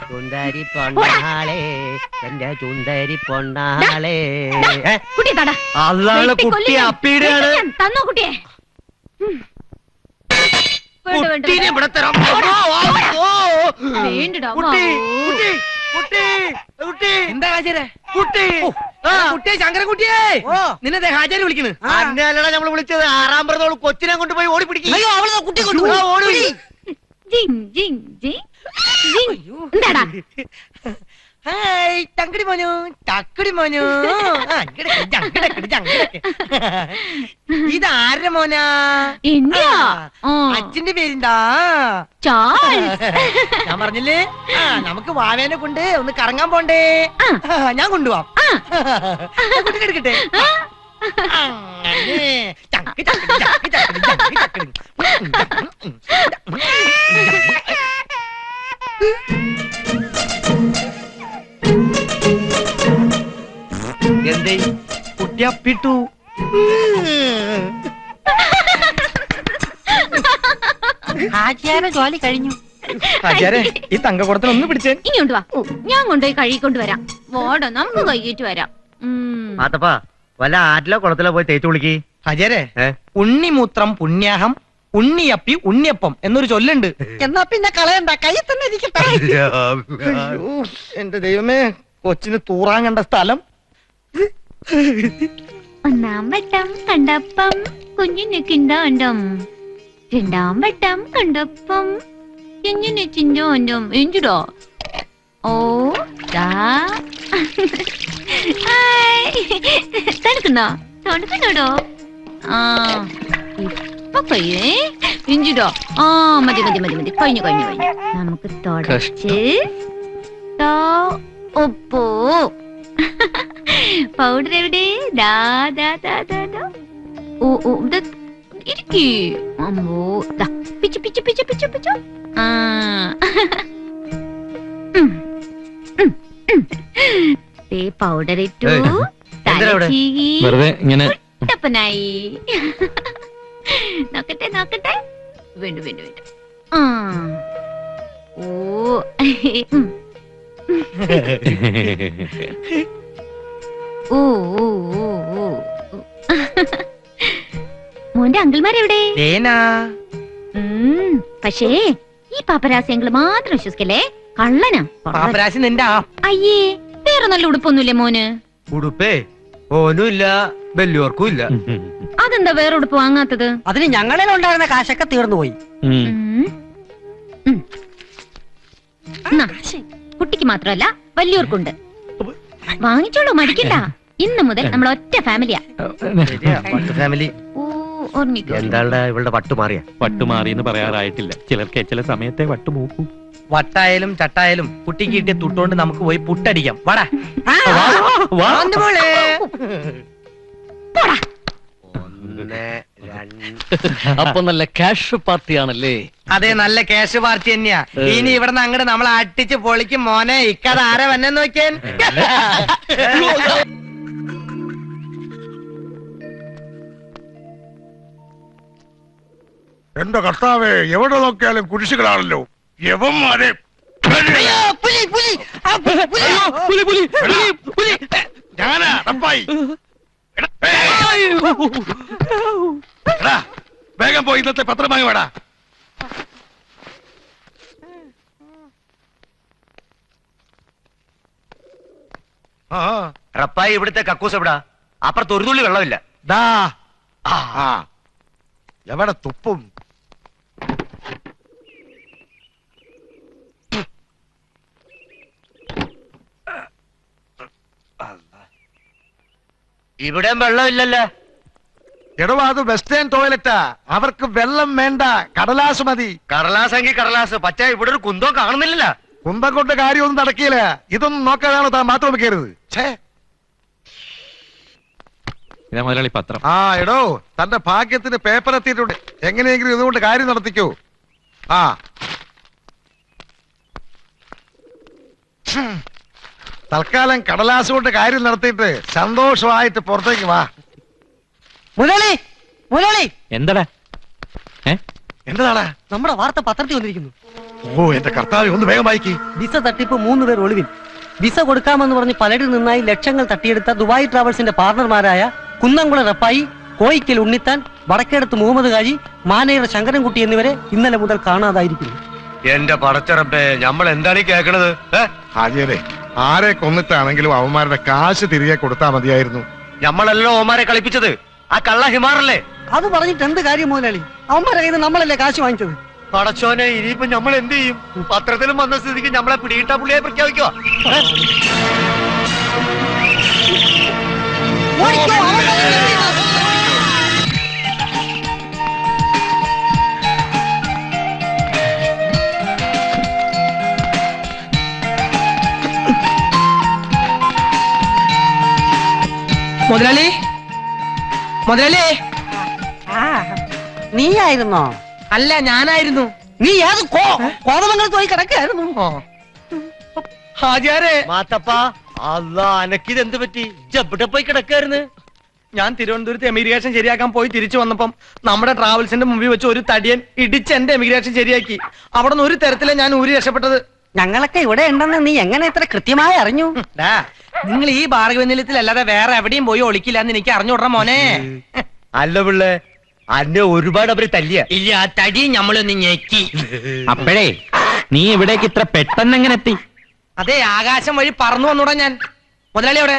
ചുന്ദരി പൊണ്ണാളെ, എന്റെ ചുന്ദരി പൊണ്ണാളെ. അല്ലാണ് കുട്ടി അപ്പീടാണ്. തന്നോ കുട്ടിയെ. കുട്ടീനെ ഇവിടെ തരാം. എന്താ ഹാജരെ? കുട്ടിയെ, ശങ്കരൻകുട്ടിയെ, നിന്നെ ഹാജര് വിളിക്കണ്. അന്നല്ലടാ നമ്മള് വിളിച്ചത്. 6ാം പ്രതോള് കൊച്ചിനെ കൊണ്ടുപോയി ഓടി പിടിക്കും. അയ്യോ, അവളെ കുട്ടി കൊണ്ടുപോയി. ജിങ് ജിങ് ജിങ്. എന്താടാ? ഹായ് ചങ്കടി മോനു ചക്കടി മോനു ആ, ഇങ്ങടൊക്കെ, ജങ്കടൊക്കെ, ജങ്കടൊക്കെ. ഇത് ആരുടെ മോനാ? എന്റെയാ? ആ, അച്ഛന്റെ പേരെന്താ? ചാൾസ്. ഞാൻ പറഞ്ഞില്ലേ നമുക്ക് വാവേനെ കൊണ്ട് ഒന്ന് കറങ്ങാൻ പോണ്ടേ? ഞാൻ കൊണ്ടുപോവാം. എടുക്കട്ടെ. അങ്ങനെ. ചങ്ക് ചക്കടി, ചങ്ക് ചക്കടി, ചങ്ക് ചക്കടി. എന്തേ കുട്ടി അപ്പിട്ടു? ആചാര ജോലി കഴിഞ്ഞു. ആചാരെ ഈ തങ്കക്കുടത്തിൽ ഒന്ന് പിടിച്ചേ. ഇങ്ങോട്ട് വാ. ഞാൻ കൊണ്ടുപോയി കഴുകിക്കൊണ്ട് വരാം. വാടോ, നമുക്ക് കഴുകിയിട്ട് വരാം. മാത്തപ്പാ വല്ല ആറ്റിലോ കുളത്തിലോ പോയി തേച്ചു വിളിക്ക്. ആചാരെ ഉണ്ണിമൂത്രം പുണ്യാഹം ഉണ്ണിയപ്പി ഉണ്ണിയപ്പം എന്നൊരു ചൊല്ലുണ്ട്. എന്നാ പിന്നെ കളയണ്ട, കൈ തന്നെ ഇരിക്കട്ടെ. അയ്യോ, എന്റെ ദൈവമേ, കൊച്ചിന് തൂറാൻ കണ്ട സ്ഥലം. ഒന്നാം വട്ടം കണ്ടപ്പം കുഞ്ഞിന് കിണ്ടാണ്ടം, രണ്ടാം വട്ടം കണ്ടപ്പം കുഞ്ഞിന് ചിന്തോണ്ടം. എന്തുടോ? ഓ ദാ തണുക്കുന്നോ? തണുക്കുന്നോടോ? ആ ഇപ്പൊ കഴിയേ. എന്തുടോ? ആ മതി മതി മതി മതി, കഴിഞ്ഞു കഴിഞ്ഞു കഴിഞ്ഞു. നമുക്ക് തുടച്ച് ഉപ്പോ പൗഡർ എവിടെ? ദാ ദാ ദാ ദാ ദാ. ഓ ഓ ഇരിക്കേ. അമ്മോ ദാ പിച്ചു പിച്ചു പിച്ചു പിച്ചു പിച്ചു. ആ പൗഡർ ഇട്ടു, തലചീകി, വെറുതെ ഇങ്ങനെ കുട്ടപ്പനായി. നോക്കട്ടെ നോക്കട്ടെ. വേണ്ടു വേണ്ടു വേണ്ടു. ആ ഓ ഓ ഓ ഓ ഓ. മോന്റെ അങ്കിൾമാരെവിടെ? പക്ഷേ ഈ പാപ്പരാസ്യങ്ങൾ മാത്രം വിശ്വസിക്കല്ലേ, കള്ളനാ. പാപ്പരാശി നിന്റെ അയ്യേ, വേറെ നല്ല ഉടുപ്പൊന്നുമില്ലേ മോന്? ഉടുപ്പേ ഓനും ഇല്ല, വലിയോർക്കും ഇല്ല. അതെന്താ വേറെ ഉടുപ്പ് വാങ്ങാത്തത്? അതിന് ഞങ്ങളിൽ ഉണ്ടായിരുന്ന കാശൊക്കെ തീർന്നു പോയി. കുട്ടിക്ക് മാത്രമല്ല വലിയോർക്കുണ്ട്. വാങ്ങിച്ചോളൂ, മടിക്കണ്ട. ഇന്ന് മുതൽ നമ്മൾ ഒറ്റ ഫാമിലിയാ. ഫാമിലി. ഓ ഓർമ്മിക്കോ. എന്താ ഇവളുടെ പട്ടു മാറിയ? വട്ടു മാറിയെന്ന് പറയാറായിട്ടില്ല. ചിലർക്ക് ചില സമയത്തെ വട്ടു മൂക്കും. വട്ടായാലും ചട്ടായാലും കുട്ടിക്ക് കിട്ടിയ തുട്ടുകൊണ്ട് നമുക്ക് പോയി പുട്ടടിക്കാം. വാടാ. അപ്പൊ നല്ല ക്യാഷ് പാർട്ടിയാണല്ലേ? അതെ, നല്ല ക്യാഷ് പാർട്ടി തന്നെയാ. ഇനി ഇവിടുന്ന് അങ്ങോട്ട് നമ്മളെ അട്ടിച്ച് പൊളിക്കും മോനെ. ഇക്കഥ ആരെ വന്നെന്ന് നോക്കിയാൻ. എന്റെ കർത്താവേ, എവിടെ നോക്കിയാലും കുരിശുകളാണല്ലോ. യവന്മാരെ ഞാനാ റപ്പായി. എടാ, വേഗം പോയി ഇന്നത്തെ പത്രം വാങ്ങി വേടാ. റപ്പായി ഇവിടുത്തെ കക്കൂസ് എവിടാ? അപ്പുറത്ത് ഒരു തുള്ളി വെള്ളമില്ല. ദാ എവിടെ തുപ്പും? ഇവിടെ വെള്ളമില്ലല്ലോ. എടവാ, അത് വെസ്റ്റേൺ ടോയ്ലറ്റാ. അവർക്ക് വെള്ളം വേണ്ട, കടലാസ് മതി. കടലാസെങ്കിൽ കടലാസ്. പക്ഷേ ഇവിടെ ഒരു കുന്തോ കാണുന്നില്ല. കുന്തം കൊണ്ട് കാര്യമൊന്നും നടക്കില്ല. ഇതൊന്നും നോക്കാനാണോ താൻ മാത്രം വെക്കരുത്. ഇതാ മുതലാളി പത്രം. ആ എടോ, തന്റെ ഭാഗ്യത്തിന് പേപ്പർ എത്തിയിട്ടുണ്ട്. എങ്ങനെയെങ്കിലും ഇതുകൊണ്ട് കാര്യം നടത്തിക്കൂ. ആ തൽക്കാലം കടലാസ് കൊണ്ട് കാര്യം നടത്തിയിട്ട് സന്തോഷമായിട്ട് പുറത്തേക്ക് വാ. മുരളി, മുരളി, എന്താടാ? എന്താണ്? നമ്മുടെ വാർത്ത പത്രത്തിൽ വന്നിരിക്കുന്നു. ഓ എന്റെ കർത്താവേ, ഒന്ന് വേഗം വായിക്ക്. വിസ തട്ടിപ്പ് 3 പേർ ഒളിവിൽ. വിസ കൊടുക്കാമെന്ന് പറഞ്ഞ് പലരിൽ നിന്നായി ലക്ഷങ്ങൾ തട്ടിയെടുത്ത ദുബായ് ട്രാവൽസിന്റെ പാർട്ണർമാരായ കുന്നംകുളം റപ്പായി, കോയിക്കൽ ഉണ്ണിത്താൻ, വടക്കേടത്ത് മുഹമ്മദ് ഹാജി, മാനേജർ ശങ്കരൻകുട്ടി എന്നിവരെ ഇന്നലെ മുതൽ കാണാതായിരിക്കുന്നു. എന്റെ പടച്ചറപ്പേ, നമ്മൾ എന്താണ് ഈ കേൾക്കണത്? ഹാജിയരെ, ആരെ കൊന്നിട്ടാണെങ്കിലും അവന്മാരുടെ കാശ് തിരികെ കൊടുത്താൽ മതിയായിരുന്നു. നമ്മളല്ലോ ഓമാരെ കളിപ്പിച്ചത്. ആ കള്ള ഹിമാറല്ലേ? അത് പറഞ്ഞിട്ട് എന്ത് കാര്യം മുതലാളി? അവന്മാരെ കയ്യിൽ നിന്ന് നമ്മളല്ലേ കാശ് വാങ്ങിച്ചത്? പടച്ചോനെ ഇനിയിപ്പോ നമ്മൾ എന്ത് ചെയ്യും? പത്രത്തിലും വന്ന സ്ഥിതിക്ക് നമ്മളെ പിടികിട്ടാ പുള്ളിയെ പ്രഖ്യാപിക്കോ? ഓടിക്കോ, അവൻ വന്നു. മുതലാളി, മുതലാളി. നീയായിരുന്നോ? അല്ല, ഞാനായിരുന്നു. നീ ഏത് കോതമംഗലത്ത് പോയി കിടക്കായിരുന്നു? ഹാജിയാരെ, മാത്തപ്പാ, അല്ലാ അനക്കിത് എന്ത് പറ്റി? എവിടെ പോയി കിടക്കായിരുന്നു? ഞാൻ തിരുവനന്തപുരത്ത് എമിഗ്രേഷൻ ശരിയാക്കാൻ പോയി തിരിച്ചു വന്നപ്പം നമ്മുടെ ട്രാവൽസിന്റെ മുമ്പിൽ വെച്ച് ഒരു തടിയൻ ഇടിച്ച് എന്റെ എമിഗ്രേഷൻ ശരിയാക്കി. അവിടെ നിന്ന് ഒരു തരത്തിലെ ഞാൻ ഊരി രക്ഷപ്പെട്ടത്. ഞങ്ങളൊക്കെ ഇവിടെ ഉണ്ടെന്ന് നീ എങ്ങനെ ഇത്ര കൃത്യമായി അറിഞ്ഞു? നിങ്ങൾ ഈ ഭാർഗവ നിലയത്തിൽ അല്ലാതെ വേറെ എവിടെയും പോയി ഒളിക്കില്ല എന്ന് എനിക്ക് അറിഞ്ഞുവിടറ മോനെ. അല്ല പിള്ളേ, അന്നെ ഒരുപാട് അവര് തല്ലിയ. ഇല്ല, ആ തടി നമ്മളൊന്ന് ഞെക്കി. അപ്പോഴേ നീ ഇവിടേക്ക് ഇത്ര പെട്ടെന്ന് എങ്ങനെ എത്തി? അതെ, ആകാശം വഴി പറന്നു വന്നൂടാ ഞാൻ. മുതലാളി അവിടെ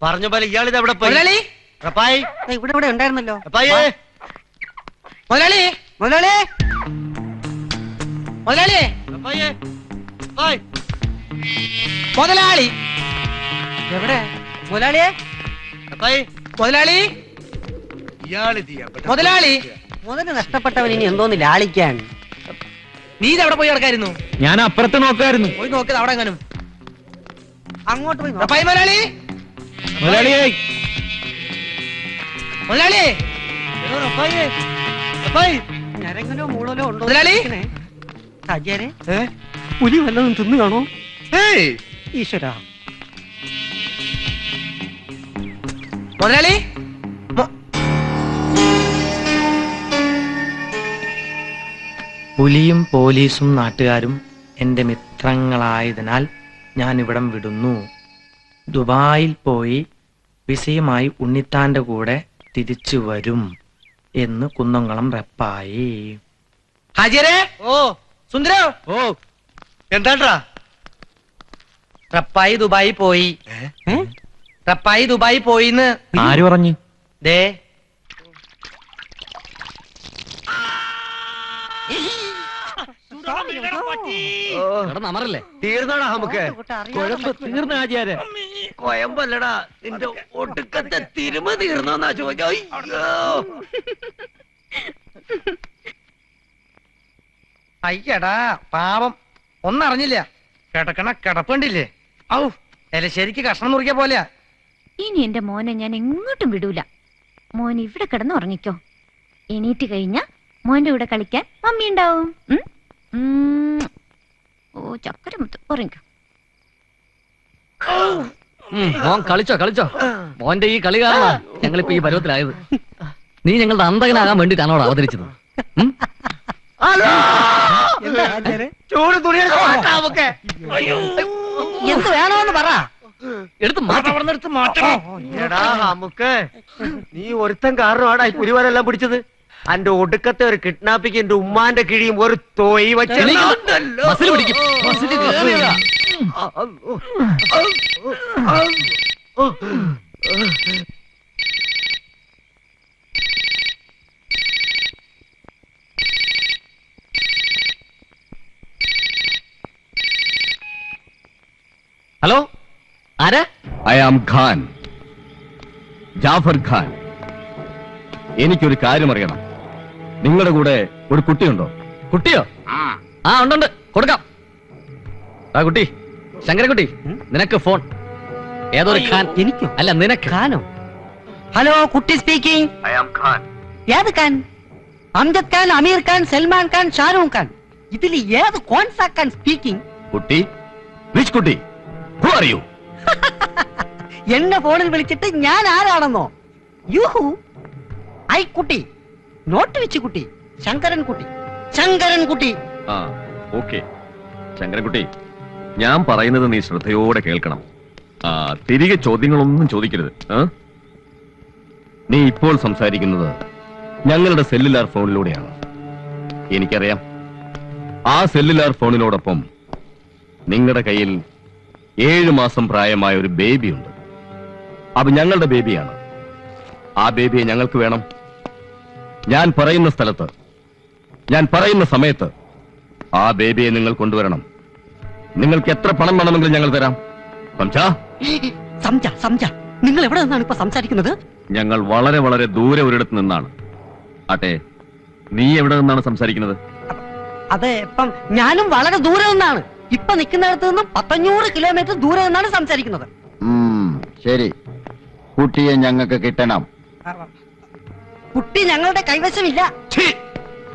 പറഞ്ഞ പോലെ ഇയാളിത് എവിടെ പോയി? മുതലാളി, റപ്പായി, ഇവിടെ ഇവിടെ ഉണ്ടായിരുന്നല്ലോ. റപ്പായേ, മുതലാളി, മുതലാളി, മുതലാളി, റപ്പായേ, റപ്പായ്. മുതലാളി എവിടെ? മുതലാളിയെ, റപ്പായേ, മുതലാളി, ഇയാളിത് എവിടെ? മുതലാളി. മുതല് നഷ്ടപ്പെട്ടവൻ ഇനി എന്തോന്ന് ലാളിക്കാൻ? നീ ഇത് എവിടെ പോയി കിടക്കായിരുന്നു? ഞാൻ അപ്പുറത്ത് നോക്കായിരുന്നു. പോയി നോക്കിയത് അവിടെ എങ്ങാനും. അങ്ങോട്ട് പോയി റപ്പായി മുതലാളി, മുതലാളിയെ മുതലാളി, എടോ റപ്പായേ, റപ്പായ്. ഞരങ്ങനോ മൂളലോ ഉണ്ടോ? മുതലാളി? ഹാജിയാരെ, പുലി വല്ലതും തിന്നു കാണോ? ഏയ്, ഈശ്വരാ. മുതലാളി, പുലിയും പോലീസും നാട്ടുകാരും എന്റെ മിത്രങ്ങളായതിനാൽ ഞാൻ ഇവിടം വിടുന്നു. ദുബായിൽ പോയി വിസയുമായി ഉണ്ണിത്താന്റെ കൂടെ തിരിച്ചു വരും എന്ന് കുന്നംകുളം റപ്പായി. ഹാജിയരെ, ഓ സുന്ദരോ, ഓ, എന്താണ്ടാ? റപ്പായി ദുബായി പോയി. റപ്പായി ദുബായി പോയിന്ന്. ആര് പറഞ്ഞു? ദേ അമറല്ലേ? തീർന്നാടാ നമുക്ക്? കുഴപ്പം തീർന്ന ആചാര്യ. കൊയമ്പല്ലടാ, നിന്റെ ഒടുക്കത്തെ തിരുമ തീർന്നാ ചോദിച്ചോ? അയ്യടാ പാവം, ഒന്നറിഞ്ഞില്ല. കിടക്കണ കിടപ്പുണ്ടില്ലേ? ഔ, എലശ്ശേരിക്ക് കഷ്ണം മുറിക്ക പോലെയാ. ഇനി എന്റെ മോനെ ഞാൻ എങ്ങോട്ടും വിടൂല. മോൻ ഇവിടെ കിടന്ന് ഉറങ്ങിക്കോ. എണീറ്റ് കഴിഞ്ഞാ മോന്റെ കൂടെ കളിക്കാൻ മമ്മി ഉണ്ടാവും. ഓ ചക്കരമുത്ത്, ഉറങ്ങിക്കോ. മോൻ കളിച്ചോ കളിച്ചോ. മോന്റെ ഈ കളി കാരണം ഞങ്ങളിപ്പോ ഈ പരുവത്തിലായത്. നീ ഞങ്ങളുടെ അന്തകനാകാൻ വേണ്ടിട്ടാണോ അവതരിച്ചത്? ചൂട് തുണിയൊക്കെ മാറ്റാം നമുക്ക്. എന്ത് വേണമെന്ന് പറ. എടുത്ത് മാറ്റം, എടുത്ത് മാറ്റണം. എടാ നമുക്ക്, നീ ഒരുത്തൻ കാരണമാടാ ഈ പുലിവാരെല്ലാം പിടിച്ചത്. അന്റെ ഒടുക്കത്തെ ഒരു കിഡ്നാപ്പിക്ക് എന്റെ ഉമ്മാന്റെ കിഴിയും ഒരു തോയി വെച്ച് മസിൽ പിടിക്കും. മസിൽ കേറിയതാ. ഹലോ, ആരാ? I am Khan, Jafar Khan. എനിക്കൊരു കാര്യം അറിയണം. നിങ്ങളുടെ കൂടെ ഒരു കുട്ടിയുണ്ടോ? കുട്ടിയോ? ആ ഉണ്ടുണ്ട്, കൊടുക്കാം. ആ കുട്ടി, ശങ്കരക്കുട്ടി, നിനക്ക് ഫോൺ. ഏതൊരു ഖാൻ? എനിക്കോ? അല്ല, നിനക്ക്. ഖാനോ? Hello, Kutty speaking. I am Khan. ഏത് ഖാൻ? അംജദ് ഖാൻ, അമീർ ഖാൻ, സൽമാൻ ഖാൻ, ഷാരൂഖ് ഖാൻ, ഇതിൽ ഏത് കോൺസാ ഖാൻ സ്പീക്കിംഗ്? കുട്ടി, വിച്ച് കുട്ടി? Who are you? എന്നെ ഫോണിൽ വിളിച്ചിട്ട് ഞാൻ ആരാണെന്നോ? യൂഹു, ഐ കുട്ടി, നോട്ട് വെച്ച് കുട്ടി, ശങ്കരൻ കുട്ടി, ശങ്കരൻ കുട്ടി. ആ, ഓക്കെ ശങ്കരൻകുട്ടി, ഞാൻ പറയുന്നത് നീ ശ്രദ്ധയോടെ കേൾക്കണം. തിരികെ ചോദ്യങ്ങളൊന്നും ചോദിക്കരുത്. നീ ഇപ്പോൾ സംസാരിക്കുന്നത് ഞങ്ങളുടെ സെല്ലുലാർ ഫോണിലൂടെയാണ്. എനിക്കറിയാം, ആ സെല്ലുലാർ ഫോണിനോടൊപ്പം നിങ്ങളുടെ കയ്യിൽ 7 മാസം പ്രായമായ ഒരു ബേബിയുണ്ട്. അത് ഞങ്ങളുടെ ബേബിയാണ്. ആ ബേബിയെ ഞങ്ങൾക്ക് വേണം. ഞാൻ പറയുന്ന സ്ഥലത്ത് ഞാൻ പറയുന്ന സമയത്ത് ആ ബേബിയെ നിങ്ങൾ കൊണ്ടുവരണം. നിങ്ങൾക്ക് എത്ര പണം വേണമെങ്കിലും ഞങ്ങൾ തരാം. സംജ നിങ്ങൾ എവിടെ നിന്നാണ് ഇപ്പൊ സംസാരിക്കുന്നത്? ഞങ്ങൾ വളരെ വളരെ ദൂരെ ഒരിടത്ത് നിന്നാണ്. ആട്ടെ, നീ എവിടെ നിന്നാണ് സംസാരിക്കുന്നത്? അതെ, ഇപ്പം ഞാനും വളരെ ദൂരെ നിന്നാണ്. ഇപ്പൊ നിൽക്കുന്നിടത്ത് നിന്നും 500 കിലോമീറ്റർ ദൂരെ നിന്നാണ് സംസാരിക്കുന്നത്. ശരി, കുട്ടിയെ ഞങ്ങൾക്ക് കിട്ടണം. കുട്ടി ഞങ്ങളുടെ കൈവശമില്ല.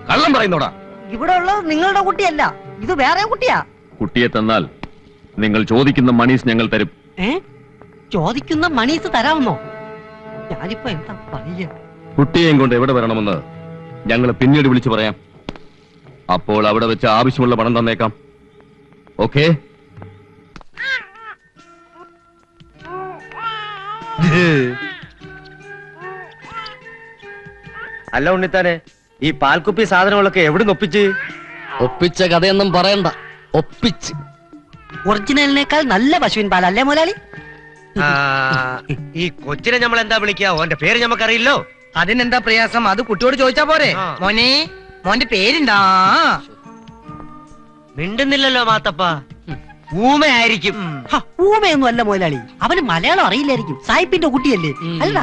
കള്ളം പറയുന്നോടാ. ഇവിടെ ഉള്ളത് നിങ്ങളുടെ കുട്ടിയല്ല, ഇത് വേറെ കുട്ടിയാ. കുട്ടിയെ തന്നാൽ നിങ്ങൾ ചോദിക്കുന്ന മണീസ് ഞങ്ങൾ തരും. ചോദിക്കുന്ന മണീസ് തരാമെന്നോ? ഞാനിപ്പോ എന്താ പറയുക? കുട്ടിയെയും കൊണ്ട് എവിടെ വരണമെന്ന് ഞങ്ങൾ പിന്നീട് വിളിച്ചു പറയാം. അപ്പോൾ അവിടെ വെച്ച് ആവശ്യമുള്ള പണം തന്നേക്കാം. ഓക്കേ? അല്ല ഉണ്ണിത്താനെ, ഈ പാൽക്കുപ്പി സാധനങ്ങളൊക്കെ എവിടെ ഒപ്പിച്ച്? ഒപ്പിച്ച കഥയൊന്നും പറയണ്ട, ഒപ്പിച്ച്. ഒറിജിനലിനേക്കാൾ നല്ല പശുവിൻ പാലല്ലേ മുതലാളി? ഈ കൊച്ചിനെ നമ്മൾ എന്താ വിളിക്കുക? ഓന്റെ പേര് നമുക്കറിയില്ലോ. അതിനെന്താ പ്രയാസം? അത് കുട്ടിയോട് ചോദിച്ചാ പോരെ? മോനെ, മോന്റെ പേരെന്താ? മിണ്ടുന്നില്ലല്ലോ മാത്തപ്പ. ഊമയായിരിക്കും. ഊമയൊന്നും അല്ല മുതലാളി, അവന് മലയാളം അറിയില്ലായിരിക്കും. സായിപ്പിന്റെ കുട്ടിയല്ലേ? അല്ല,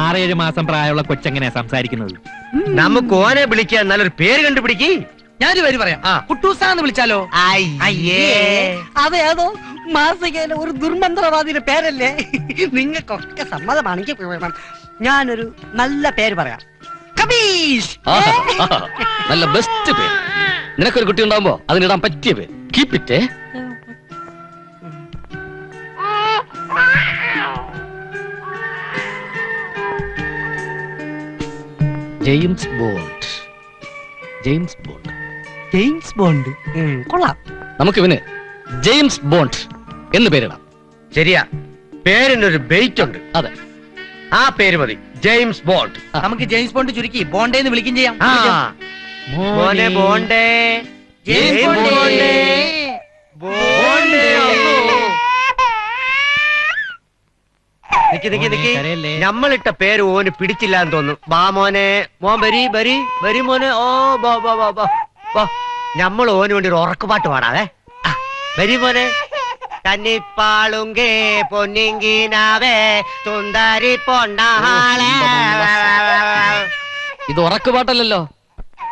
6-7 മാസം പ്രായമുള്ള കൊച്ചെങ്ങനെയാ സംസാരിക്കുന്നത്? നമുക്ക് ഓനെ വിളിക്കാൻ നല്ലൊരു പേര് കണ്ടുപിടിക്ക്. ഞാനൊരു പേര് പറയാം. കുട്ടൂസാന്ന് വിളിച്ചാലോ? അതേതോ മാസികയിലെ ഒരു ദുർമന്ത്രവാദിയുടെ പേരല്ലേ? നിങ്ങൾക്കൊക്കെ സമ്മതമാണെങ്കിൽ ഞാനൊരു നല്ല പേര് പറയാം. കബീഷ്. നല്ല ബെസ്റ്റ് പേര്. നിനക്കൊരു കുട്ടി ഉണ്ടാവുമ്പോ അതിനിടാൻ പറ്റിയ പേര്. Keep it. James bond. James bond. James bond കൊള്ളാം. നമുക്കിവന് ജെയിംസ് ബോണ്ട് എന്ന് പേരിടാം. ശരിയാ, പേരിനൊരു ബെയ്റ്റ് ഉണ്ട്. അതെ, ആ പേര് മതി, ജെയിംസ് ബോണ്ട്. നമുക്ക് ജെയിംസ് ബോണ്ട് ചുരുക്കി ബോണ്ടേന്ന് വിളിക്കും ചെയ്യാം. മോനെ ബോണ്ടേ, ജെയിംസ് ബോണ്ടേ, ബോണ്ടേ. നിക്ക് നമ്മളിട്ട പേര് ഓന് പിടിച്ചില്ല എന്ന് തോന്നുന്നു. ബാ മോനെ, മോൻ വരി വരി വരി മോനെ. ഓ ബാ ബാ ബാ ബാ ബാ. നമ്മൾ ഓന് വേണ്ടി ഒരു ഉറക്കുപാട്ട് പാടാവേ. വരി മോനെ. കന്നിപ്പാളുങ്കേ പൊന്നിങ്കിനാവേ സുന്ദരി പൊണ്ണാളെ. ഇത് ഉറക്കുപാട്ടല്ലോ,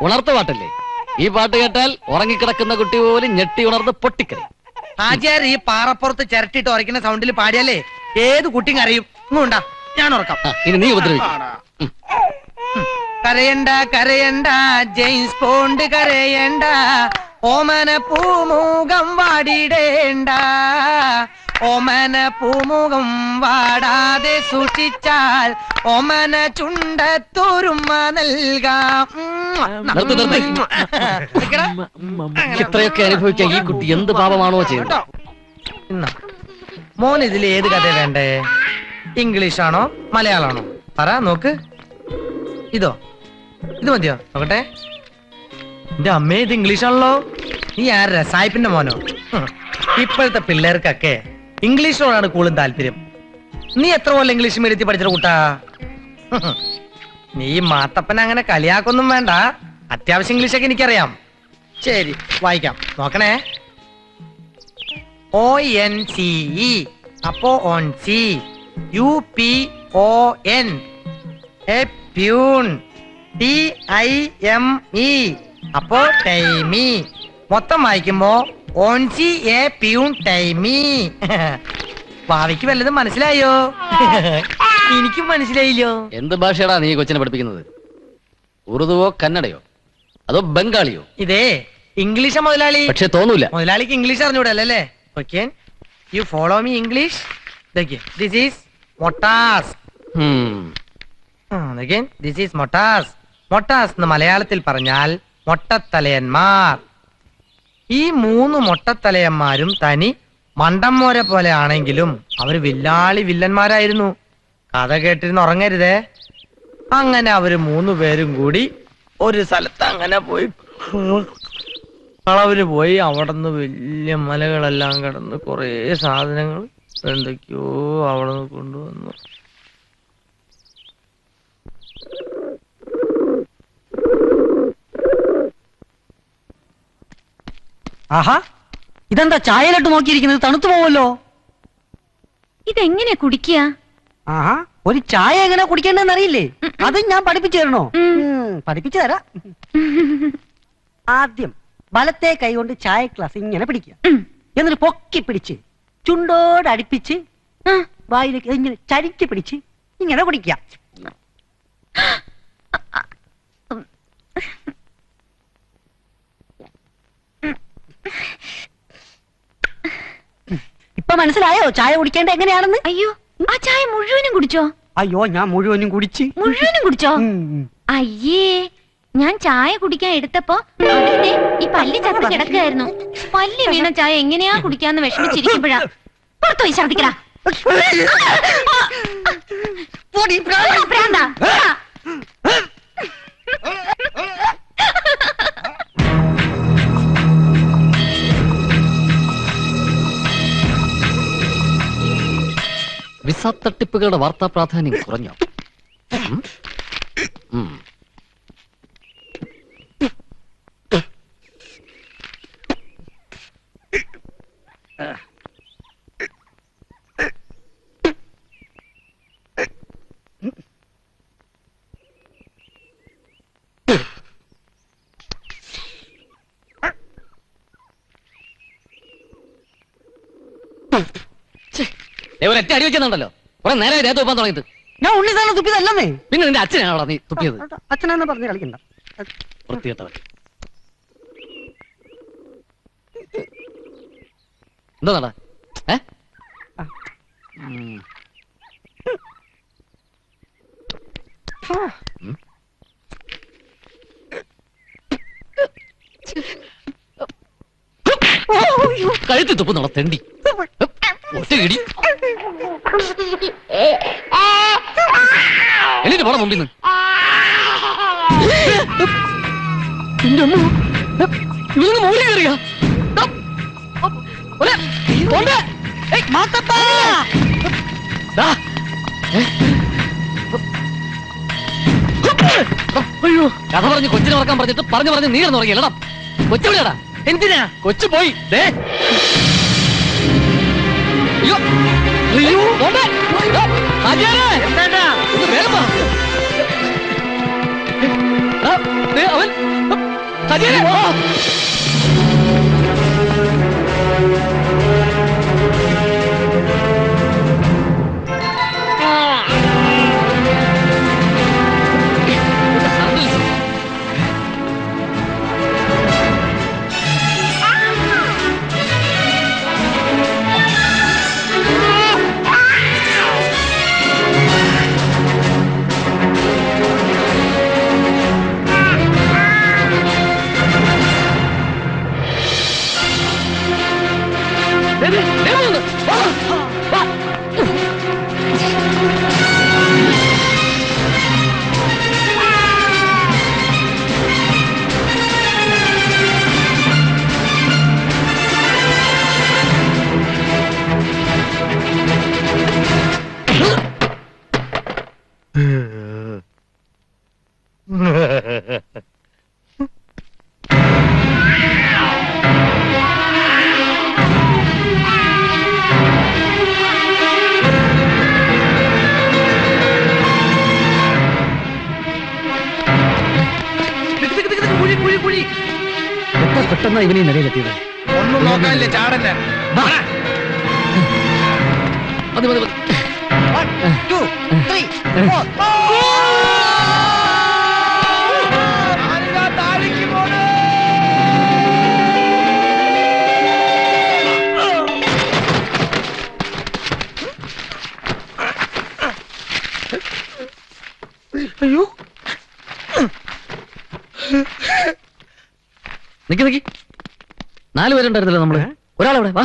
ഉണർത്ത പാട്ടല്ലേ. ഈ പാട്ട് കേട്ടാൽ ഉറങ്ങിക്കിടക്കുന്ന കുട്ടി പോലും ഞെട്ടി ഉണർന്ന് പൊട്ടിക്കറി. ആചാർ ഈ പാറപ്പുറത്ത് ചിരട്ടിട്ട് ഉറക്കുന്ന സൗണ്ടിൽ പാടിയാലേ ഏത് കുട്ടിയും അറിയും. ഇങ്ങോണ്ടാ, ഞാൻ ഉറക്കാം. ഇനി നീ ഉപദ്രവിക്കും. കരയണ്ട കരയണ്ട ജെയിംസ് ബോണ്ട് കരയണ്ട, ഓമന പൂമുഖം വാടിടേണ്ട, ഓമന പൂമുഖം വാടാതെ സൂക്ഷിച്ചാൽ ഓമന ചുണ്ടത്തുരുമ നൽകാം. ഇത്രയൊക്കെ അനുഭവിക്കാൻ ഈ കുട്ടി എന്ത് പാപമാണോ ചെയ്യുന്നത്? മോൻ ഇതിൽ ഏത് കഥ വേണ്ടേ? ഇംഗ്ലീഷാണോ മലയാളമാണോ? പറ നോക്ക്. ഇതോ, ഇത് മതിയോ? നോക്കട്ടെ. എന്റെ അമ്മേ, ഇത് ഇംഗ്ലീഷാണല്ലോ. നീ ആരുടെ? സായിപ്പിന്റെ മോനോ? ഇപ്പോഴത്തെ പിള്ളേർക്കൊക്കെ ഇംഗ്ലീഷിനോടാണ് കൂടുതൽ താല്പര്യം. നീ എത്ര പോലെ ഇംഗ്ലീഷ് മീഡിയത്തിൽ പഠിച്ച കൂട്ടാ? നീ മാത്തപ്പന അങ്ങനെ കളിയാക്കൊന്നും വേണ്ട. അത്യാവശ്യം ഇംഗ്ലീഷൊക്കെ എനിക്കറിയാം. ശരി, വായിക്കാം, നോക്കണേ. ONCE അപ്പോ on C. UPON peon. TIME അപ്പോ ടൈമി. മൊത്തം വായിക്കുമ്പോ ഓൺസി എ പ്യൂൺ ടൈമി. ഭാവിക്ക് വല്ലതും മനസ്സിലായോ? എനിക്കും മനസ്സിലായില്ലോ. എന്ത് ഭാഷയാടാ നീ കൊച്ചിനെ പഠിപ്പിക്കുന്നത്? ഉറുദുവോ കന്നഡയോ അതോ ബംഗാളിയോ? ഇതേ ഇംഗ്ലീഷാ മുതലാളി. പക്ഷെ തോന്നൂല. മുതലാളിക്ക് ഇംഗ്ലീഷ് അറിഞ്ഞൂടല്ലേ? Okay, you follow me English. This is മൊട്ടാസ്. ദിസ് ഈസ് മൊട്ടാസ്. മൊട്ടാസ് എന്ന് മലയാളത്തിൽ പറഞ്ഞാൽ മൊട്ടത്തലയന്മാർ. ഈ 3 മൊട്ടത്തലയന്മാരും തനി മണ്ടന്മാരെ പോലെ ആണെങ്കിലും അവര് വില്ലാളി വില്ലന്മാരായിരുന്നു. കഥ കേട്ടിരുന്ന് ഉറങ്ങരുതേ. അങ്ങനെ അവര് 3 പേരും കൂടി ഒരു സ്ഥലത്ത് അങ്ങനെ പോയി കളവിന് പോയി. അവിടെ നിന്ന് വലിയ മലകളെല്ലാം കിടന്ന് കുറേ സാധനങ്ങൾ എന്തൊക്കെയോ അവിടെ നിന്ന് കൊണ്ടുവന്നു. ആഹാ, ഇതെന്താ ചായയിലിട്ട് നോക്കിയിരിക്കുന്നത്? തണുത്തു പോവല്ലോ. ഇതെങ്ങനെയാ കുടിക്കുക? ആഹാ, ഒരു ചായ എങ്ങനെ കുടിക്കേണ്ടെന്ന് അറിയില്ലേ? അത് ഞാൻ പഠിപ്പിച്ചു തരണോ? പഠിപ്പിച്ചു തരാം. ആദ്യം വലത്തെ കൈ കൊണ്ട് ചായ ഗ്ലാസ് ഇങ്ങനെ പിടിക്കുക. എന്നിട്ട് പൊക്കി പിടിച്ച് ചുണ്ടോട് അടുപ്പിച്ച് വായിലേക്ക് ഇങ്ങനെ ചരിച്ച് പിടിച്ച് ഇങ്ങനെ കുടിക്കുക. ഇപ്പൊ മനസ്സിലായോ ചായ കുടിക്കേണ്ട എങ്ങനെയാണെന്ന്? അയ്യോ, ആ ചായ മുഴുവനും കുടിച്ചോ? അയ്യോ, ഞാൻ മുഴുവനും കുടിച്ച്. മുഴുവനും കുടിച്ചോ? അയ്യേ, ഞാൻ ചായ കുടിക്കാൻ എടുത്തപ്പോ അതിന്റെ ഈ പല്ലി ചത്ത് കിടക്കുകയായിരുന്നു. പല്ലി വീണ ചായ എങ്ങനെയാ കുടിക്കാന്ന് വിഷമിച്ചിരിക്കുമ്പോഴാ പുറത്തുപോയി ഛർദിക്കടാ. പ്രാന്താ. വിസ തട്ടിപ്പുകളുടെ വാർത്താ പ്രാധാന്യം കുറഞ്ഞോ? ഒരൊറ്റ അടി വെക്കുന്നുണ്ടല്ലോ. കുറെ നേരെ ദേഹത്ത് തുപ്പാൻ തുടങ്ങിയിട്ട്. ഞാൻ ഉണ്ണിസാറിനെ തുപ്പിയതല്ലേ. പിന്നെ നിന്റെ അച്ഛനാണോ നീ തുപ്പിയത്? അച്ഛനെന്ന് പറഞ്ഞ് കളിക്കണ്ട. വൃത്തികെട്ടവൻ. എന്താ ഏ? കഴുത്തി തുപ്പുന്നുണ്ടോ തെണ്ടി? ഒറ്റ ഇടി. എന്നിട്ട് പോണം മുമ്പിൽ നിന്ന്. ഇതൊന്ന് മൂലി കയറിയ അയ്യോ, കഥ പറഞ്ഞ് കൊച്ചിനെ ഉറക്കാൻ പറഞ്ഞിട്ട് പറഞ്ഞു നീ കിടന്നു തുടങ്ങിയല്ലടാ. കൊച്ചുവിളിയാടാ. എന്തിനാ? കൊച്ചു പോയി. അയ്യോ അയ്യോ, അവൻ പെട്ടെന്ന് ഇവനെ നിലയിലെത്തിയത്. ഒന്നും നോക്കാനില്ല, ചാടന്നെ. മതി മതി മതി. 1, 2, 3, 4. അയ്യോ, നിക്ക് നിക്ക്. 4 പേരുണ്ടായിരുന്നല്ലോ നമ്മള്. ഒരാളെവിടെ? വാ.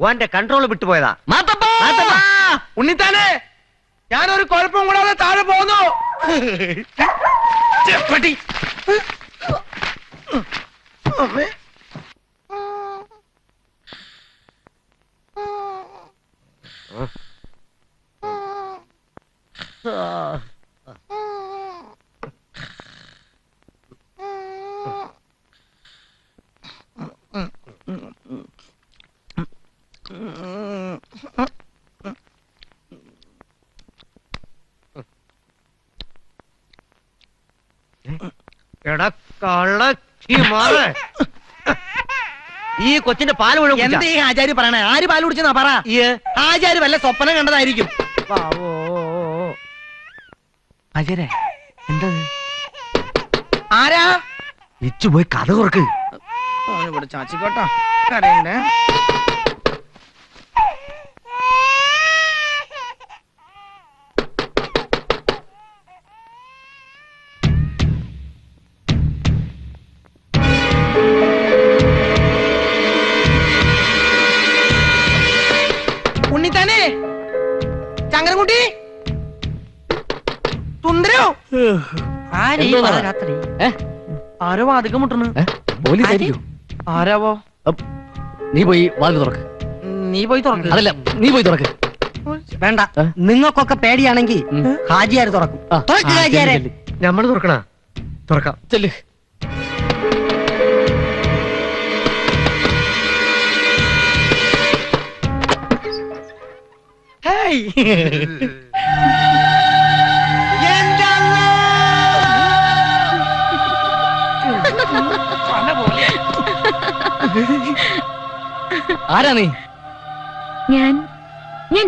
ഓന്റെ കൺട്രോൾ വിട്ടുപോയതാ. ഉണ്ണിത്താനെ, ഞാനൊരു കുഴപ്പം കൂടാതെ താഴെ പോന്നു. ചെപ്പട്ടി. എടാ കള്ള മാറേ, ഈ കൊച്ചിന്റെ പാല് മുഴുവൻ എന്താ ഈ ആചാര്യ പറയണേ? ആര് പാല് കുടിച്ചെന്നാ പറ. ആചാര്യ വല്ല സ്വപ്നം കണ്ടതായിരിക്കും. ആചാര്യ എന്താ? ആരാ? ഇച്ചു പോയി കഥ തുറക്ക്. ഇവിടെ ചാച്ചിക്കോട്ടോ കരയണ്ടേ. ഉണ്ണിത്താനെ, ചങ്ങരൻകുട്ടി, സുന്ദരോ, രാത്രി ആരോ വാതിക്കം മുട്ടണു. പോലീസ് ആയിരിക്കും. ആരാവോ? നീ പോയി വാതിൽ തുറക്ക്. നീ പോയി തുറക്ക്. അതല്ല, നീ പോയി തുറക്ക്. വേണ്ട, നിങ്ങൾക്കൊക്കെ പേടിയാണെങ്കിൽ ഹാജിയാര് തുറക്കും. തുറക്ക് ഹാജിയാരെ. നമ്മള് തുറക്കണ? തുറക്കാം. ചെല്ല്. ആരാ നീ? ഞാൻ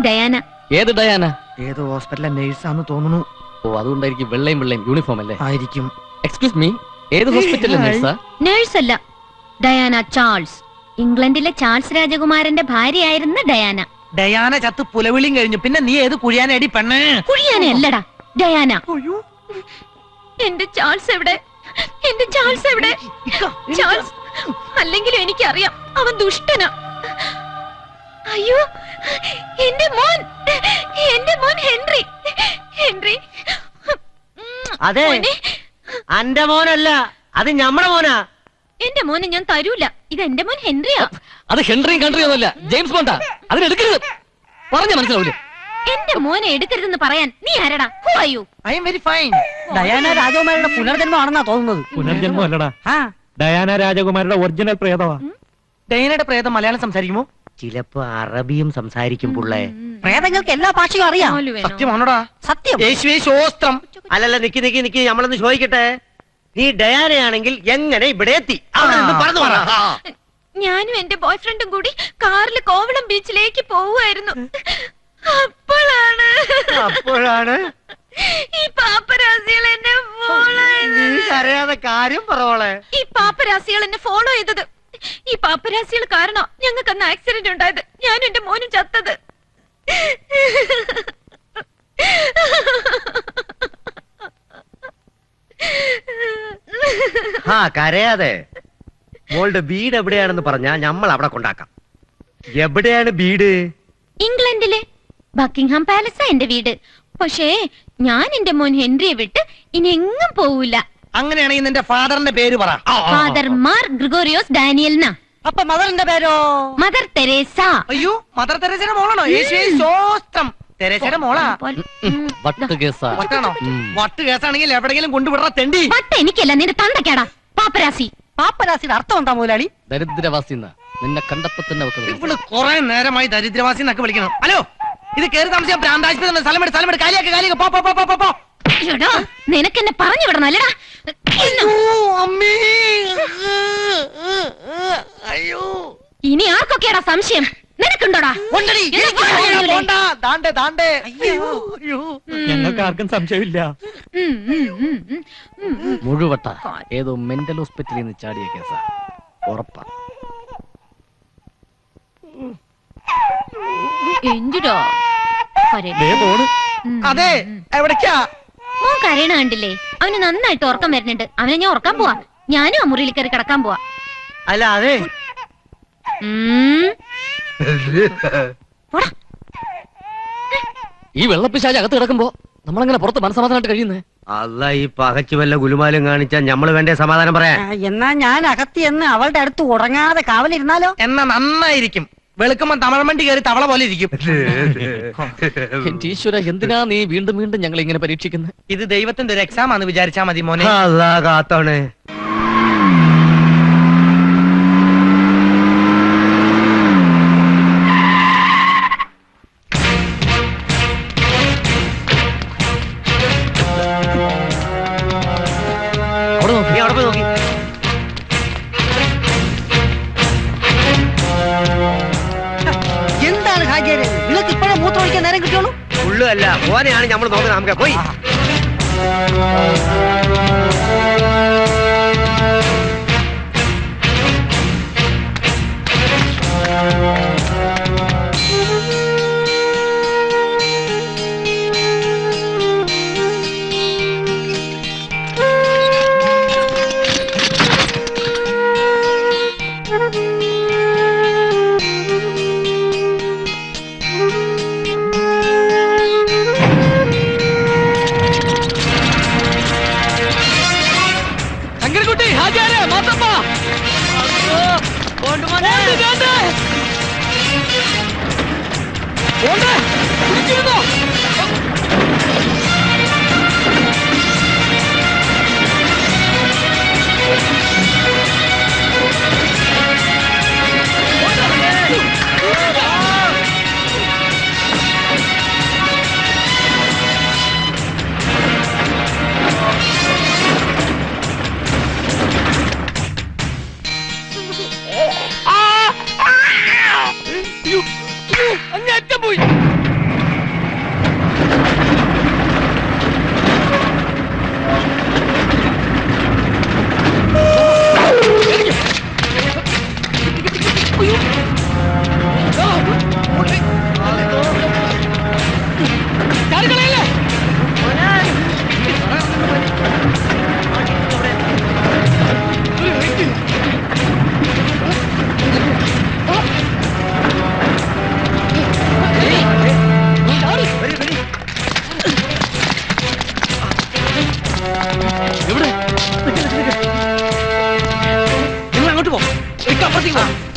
ഡയാന. ഏത് ഡയാന? ഏതോ ഹോസ്പിറ്റലിലെ നേഴ്സാന്ന് തോന്നുന്നു. ഓ, അതുകൊണ്ടായിരിക്കും വെള്ളയും യൂണിഫോം അല്ലേ? ആയിരിക്കും. എക്സ്ക്യൂസ് മീ, ഏത് ഹോസ്പിറ്റലിലെ നേഴ്സാ? നേഴ്സ് അല്ല, ഡയാന ചാൾസ്. ഇംഗ്ലണ്ടിലെ ചാൾസ് രാജകുമാരന്റെ ഭാര്യയായിരുന്ന ഡയാന. ഡയാന ചത്ത് പുലവിളിയും കഴിഞ്ഞു. പിന്നെ നീ ഏത് കുഴിയാനടി പെണ്ണ്? കുഴിയാന അല്ലടാ, ഡയാന. എന്റെ ചാൾസ് എവിടെ? എന്റെ ചാൾസ് എവിടെ? ചാൾസ് അല്ലെങ്കിലും എനിക്കറിയാം, അവൻ ദുഷ്ടനാ. അയ്യോ, എന്റെ മോൻ ഹെൻറി. ഹെൻറി. അതെ, അന്റെ മോനല്ല, അത് ഞമ്മടെ മോനാ. എന്റെ മോനെ ഞാൻ തരൂല. ഇത് എന്റെ മോൻ ഹെൻറിയാ. അത് ഹെൻറിയും കൺട്രിയും ഒന്നുമല്ല, ജെയിംസ് ബോണ്ടാ. അതിനെടുക്കരുത്, പറഞ്ഞ മനസ്സിലാവൂലേ? എന്റെ മോനെ എടുക്കരുതെന്ന് പറയാൻ നീ ആരടാ? Who are you? I am very fine. Diana രാജകുമാരിയുടെ പുനർജന്മമാണെന്നാ തോന്നുന്നത്. പുനർജന്മം അല്ലടാ, ആ, ഡയാന രാജകുമാരുടെ ഒറിജിനൽ പ്രേതമാ. ഡയാനയുടെ പ്രേതം മലയാളം സംസാരിക്കുമോ? ചിലപ്പോ അറബിയും സംസാരിക്കും പുള്ളേ. പ്രേതങ്ങൾക്ക് എല്ലാ ഭാഷയും അറിയാം. മോല് വേണോ? സത്യമാണോടാ? സത്യം. യേശുവേ ശോസ്ത്രം. അല്ലല്ല, നിക്ക് നമ്മളൊന്ന് ചോദിക്കട്ടെ. നീ ഡയാനയാണെങ്കിൽ എങ്ങനെ ഇവിടെ എത്തി? അവിടെ നിന്ന് പറഞ്ഞു പറ. ഞാനും എന്റെ ബോയ്ഫ്രണ്ടും കൂടി കാറിൽ കോവളം ബീച്ചിലേക്ക് പോവുമായിരുന്നു. അപ്പോഴാണ് ഈ പാപ്പരാസികൾ എന്നെ ഫോളോ ചെയ്തത്. അറിയാതെ കാര്യം പറവോളെ. ഈ പാപ്പരാസികൾ എന്നെ ഫോളോ ചെയ്തത്. ഈ പാപ്പരാസികൾ കാരണം ഞങ്ങൾക്ക് അന്ന് ആക്സിഡന്റ് ഉണ്ടായത്. ഞാനും എന്റെ മോനും ചത്തത്. ആ, കരയാതെ. മോളുടെ വീട് എവിടെയാണെന്ന് പറഞ്ഞാ നമ്മൾ അവിടെ കൊണ്ടാക്കാം. എവിടെയാണ് വീട്? ഇംഗ്ലണ്ടിലെ ബക്കിംഗ്ഹാം പാലസാ എന്റെ വീട്. പക്ഷേ ഞാൻ എന്റെ മോൻ ഹെൻറിയെ വിട്ട് ഇനി എങ്ങും പോവില്ല. അങ്ങനെയാണെങ്കിൽ നിന്റെ ഫാദറിന്റെ പേര് പറ. Father Mar Gregorios Daniel. അപ്പൊ മദറിന്റെ പേരോ? Mother Teresa. അയ്യോ, മദർ തെരേസയുടെ മോളാണോ? യേശുവേ ശോസ്ത്രം. തെരേസയുടെ മോളാ. വട്ട് കേസാ. വട്ടാണോ? വട്ട് കേസാണെങ്കിൽ എവിടെയെങ്കിലും കൊണ്ടുവിടറ തെണ്ടി. വട്ട് എനിക്കല്ല, നിന്റെ തന്തയ്ക്കാടാ പാപ്പരാസി. പാപ്പരാസിയുടെ അർത്ഥം എന്താ മുതലാളി? ദരിദ്രവാസി നിന്നെ കണ്ടപ്പോ തന്നെ ഇവള് കുറെ നേരമായി ദരിദ്രവാസി എന്നൊക്കെ വിളിക്കണം. ഹലോ, ഇത് കേറി താമസിക്കാൻ പ്രാന്താശുപത്രി. സ്ഥലമെട് കാലിയാക്ക്. പോ. എടാ, നിനക്കെന്നെ പറഞ്ഞു വിടണം അല്ലടാ. അമ്മേ, അയ്യോ. ഇനി ആർക്കൊക്കെയാടാ സംശയം? നിനക്കുണ്ടോടാ? ഉണ്ടെടി. പോണ്ട. ദാണ്ടെ. അയ്യോ. ഞങ്ങൾക്ക് ആർക്കും സംശയമില്ല. മുഴുവട്ട ഏതോ മെന്റൽ ഹോസ്പിറ്റലിൽ നിന്ന് ചാടിയ കേസാ, ഉറപ്പാ. എന്തിടോ അതെ, എവിടേക്കാ? മോൻ കരയണ കണ്ടില്ലേ? അവന് നന്നായിട്ട് ഉറക്കം വരുന്നുണ്ട്. അവനെ ഞാൻ ഉറക്കാൻ പോവാ. ഞാനും ആ മുറിയിൽ കയറി കിടക്കാൻ പോവാ. അല്ല, അതെ. ഈ വെള്ളപ്പിശാച് അകത്ത് കിടക്കുമ്പോ നമ്മളങ്ങനെ പുറത്ത് മനസ്സമാധാനമായിട്ട് കഴിയുന്നേ? അല്ല, ഈ പകച്ചു വല്ല ഗുലുമാലും കാണിച്ചാ ഞമ്മള് വേണ്ടേ സമാധാനം പറയാൻ? എന്നാ ഞാൻ അകത്തി എന്ന് അവളുടെ അടുത്ത് ഉറങ്ങാതെ കാവലിരുന്നാലോ? എന്നാ നന്നായിരിക്കും. വെളുക്കുമ്പോ തമിഴ്മണ്ടി കയറി തവള പോലെ ഇരിക്കും. എന്റെ ഈശ്വര, എന്തിനാ നീ വീണ്ടും ഞങ്ങൾ ഇങ്ങനെ പരീക്ഷിക്കുന്നത്? ഇത് ദൈവത്തിന്റെ ഒരു എക്സാം ആണെന്ന് വിചാരിച്ചാ മതി മോനെ. അല്ലാ കാത്തോണേ. എന്താണ് ഹാജിയാരെ നിങ്ങൾക്ക് ഇപ്പോഴേ മൂത്രം ഒഴിക്കാൻ നേരം കിട്ടിയോളൂ? ഉള്ളു അല്ല ഓനെയാണ് നമ്മൾ നോക്കുന്നത്. നമുക്ക് പോയി ശങ്കരൻകുട്ടി, ഹാജിയാരെ, മാത്തപ്പ. പോണ്ട്, പിടിച്ചിരുന്നോ? അങ്ങേറ്റം പോയി.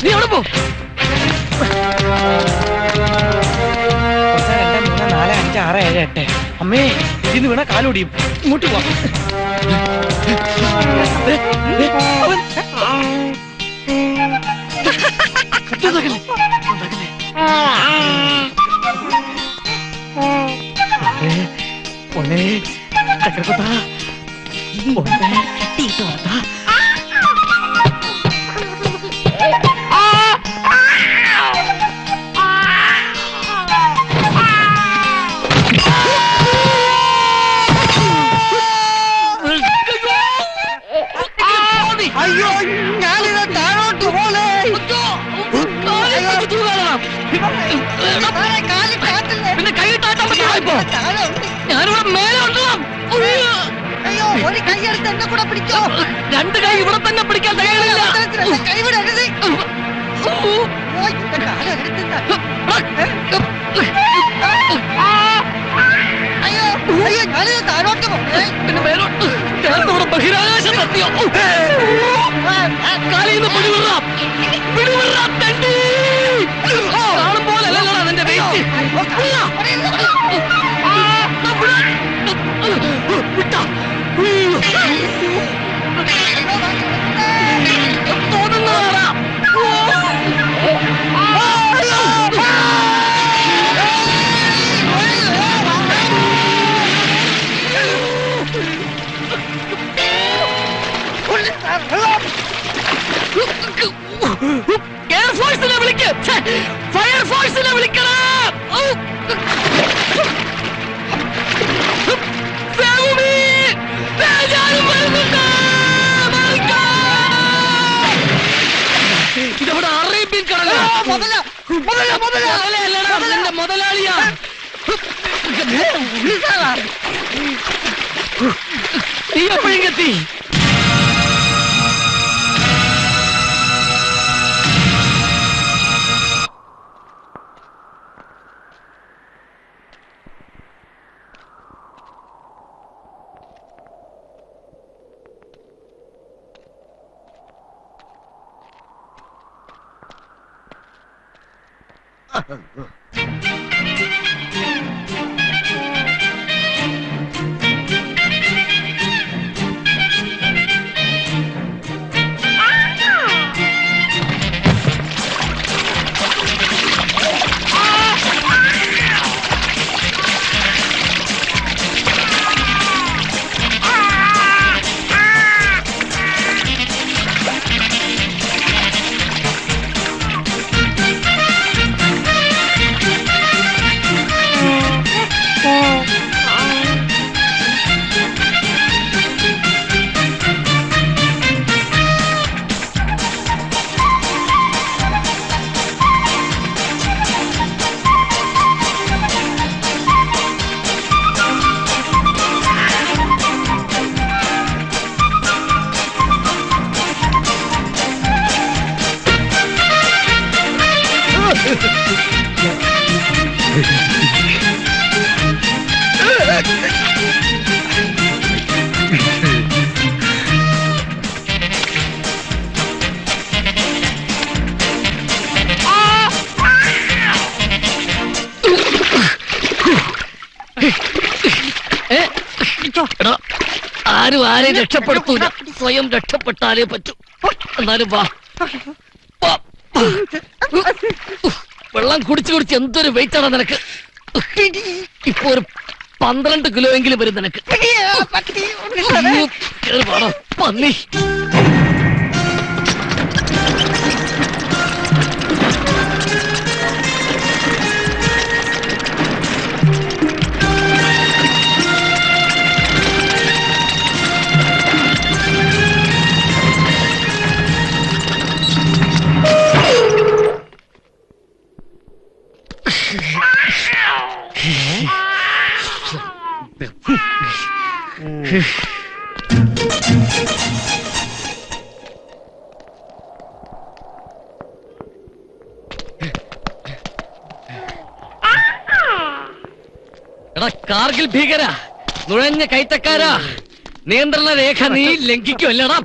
നീ എവിടെ പോ? 1 2 3 4 5 6 7 8. അമ്മേ ഇതിന്ന് വീണ കാലോടിയും. ഇങ്ങോട്ട് പോ. ഒന്നേ ചക്രക്കൊത്താ ഒന്നേ തീട്ടോത്താ. അയ്യോ ഞാനിത് താഴോട്ട് പോലെ പിന്നെ കൈ താട്ടാൻ പറ്റില്ല. ഇപ്പൊ ഞാനിവിടെ മേലെ ഉണ്ടാം. അയ്യോ ഒരു കൈ എടുത്ത് എന്നെ കൂടെ പിടിച്ചോ. 2 കൈ ഇവിടെ തന്നെ പിടിക്കാൻ തയ്യാറില്ല. കൈ വിടരുത്. അയ്യോ അയ്യോ ഞാനിത് താഴോട്ട് പോലെ പിന്നെ മേലോട്ട് ഞാനിവിടെ ബഹിരാകാശം എത്തിയോ. കാലിന്ന് പിടിവിടാം പിടിവിടാം. തണ്ടി കാണും പോലെ അല്ലല്ലോ അതിന്റെ വെയിറ്റ്. തോന്നുന്നതാ. എയർഫോഴ്സിനെ വിളിക്ക്. ഫയർഫോഴ്സിനെ വിളിക്കണം. ഇതവിടെ അറേബ്യൻ കടലാ. മുതലല്ലടാ, നിന്റെ മുതലാളിയാ. നീ എപ്പോഴെത്തി? എടാ, ആരും ആരെയും രക്ഷപ്പെടുത്തൂല, സ്വയം രക്ഷപ്പെട്ടാലേ പറ്റൂ. എന്നാലും വാ. വാ. വെള്ളം കുടിച്ച് കുടിച്ച് എന്തൊരു വെയിറ്റ് ആണ് നിനക്ക്. ഇപ്പൊ ഒരു 12 കിലോ എങ്കിലും വരും നിനക്ക്. കേറി വാടാ, പന്നി. എടാ കാർഗിൽ ഭീകര, നുഴഞ്ഞ കൈത്തക്കാരാ, നിയന്ത്രണ രേഖ നീ ലംഘിക്കുമല്ലടാ.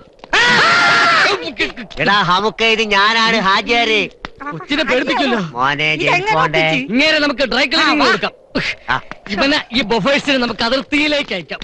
എടാ നമുക്ക് ഇത് ഞാനാണ് ഹാജിയാര്. കൊച്ചിനെ പേടിപ്പിക്കുമല്ലോ. മോനെ ജെയിംസ് ബോണ്ടേ. ഇങ്ങനെ നമുക്ക് ഡ്രൈ ക്ലീനിങ് കൊടുക്കാം. ഇവനെ ഈ ബൊഫേഴ്സിനെ നമുക്ക് അതിർത്തിയിലേക്ക് അയക്കാം.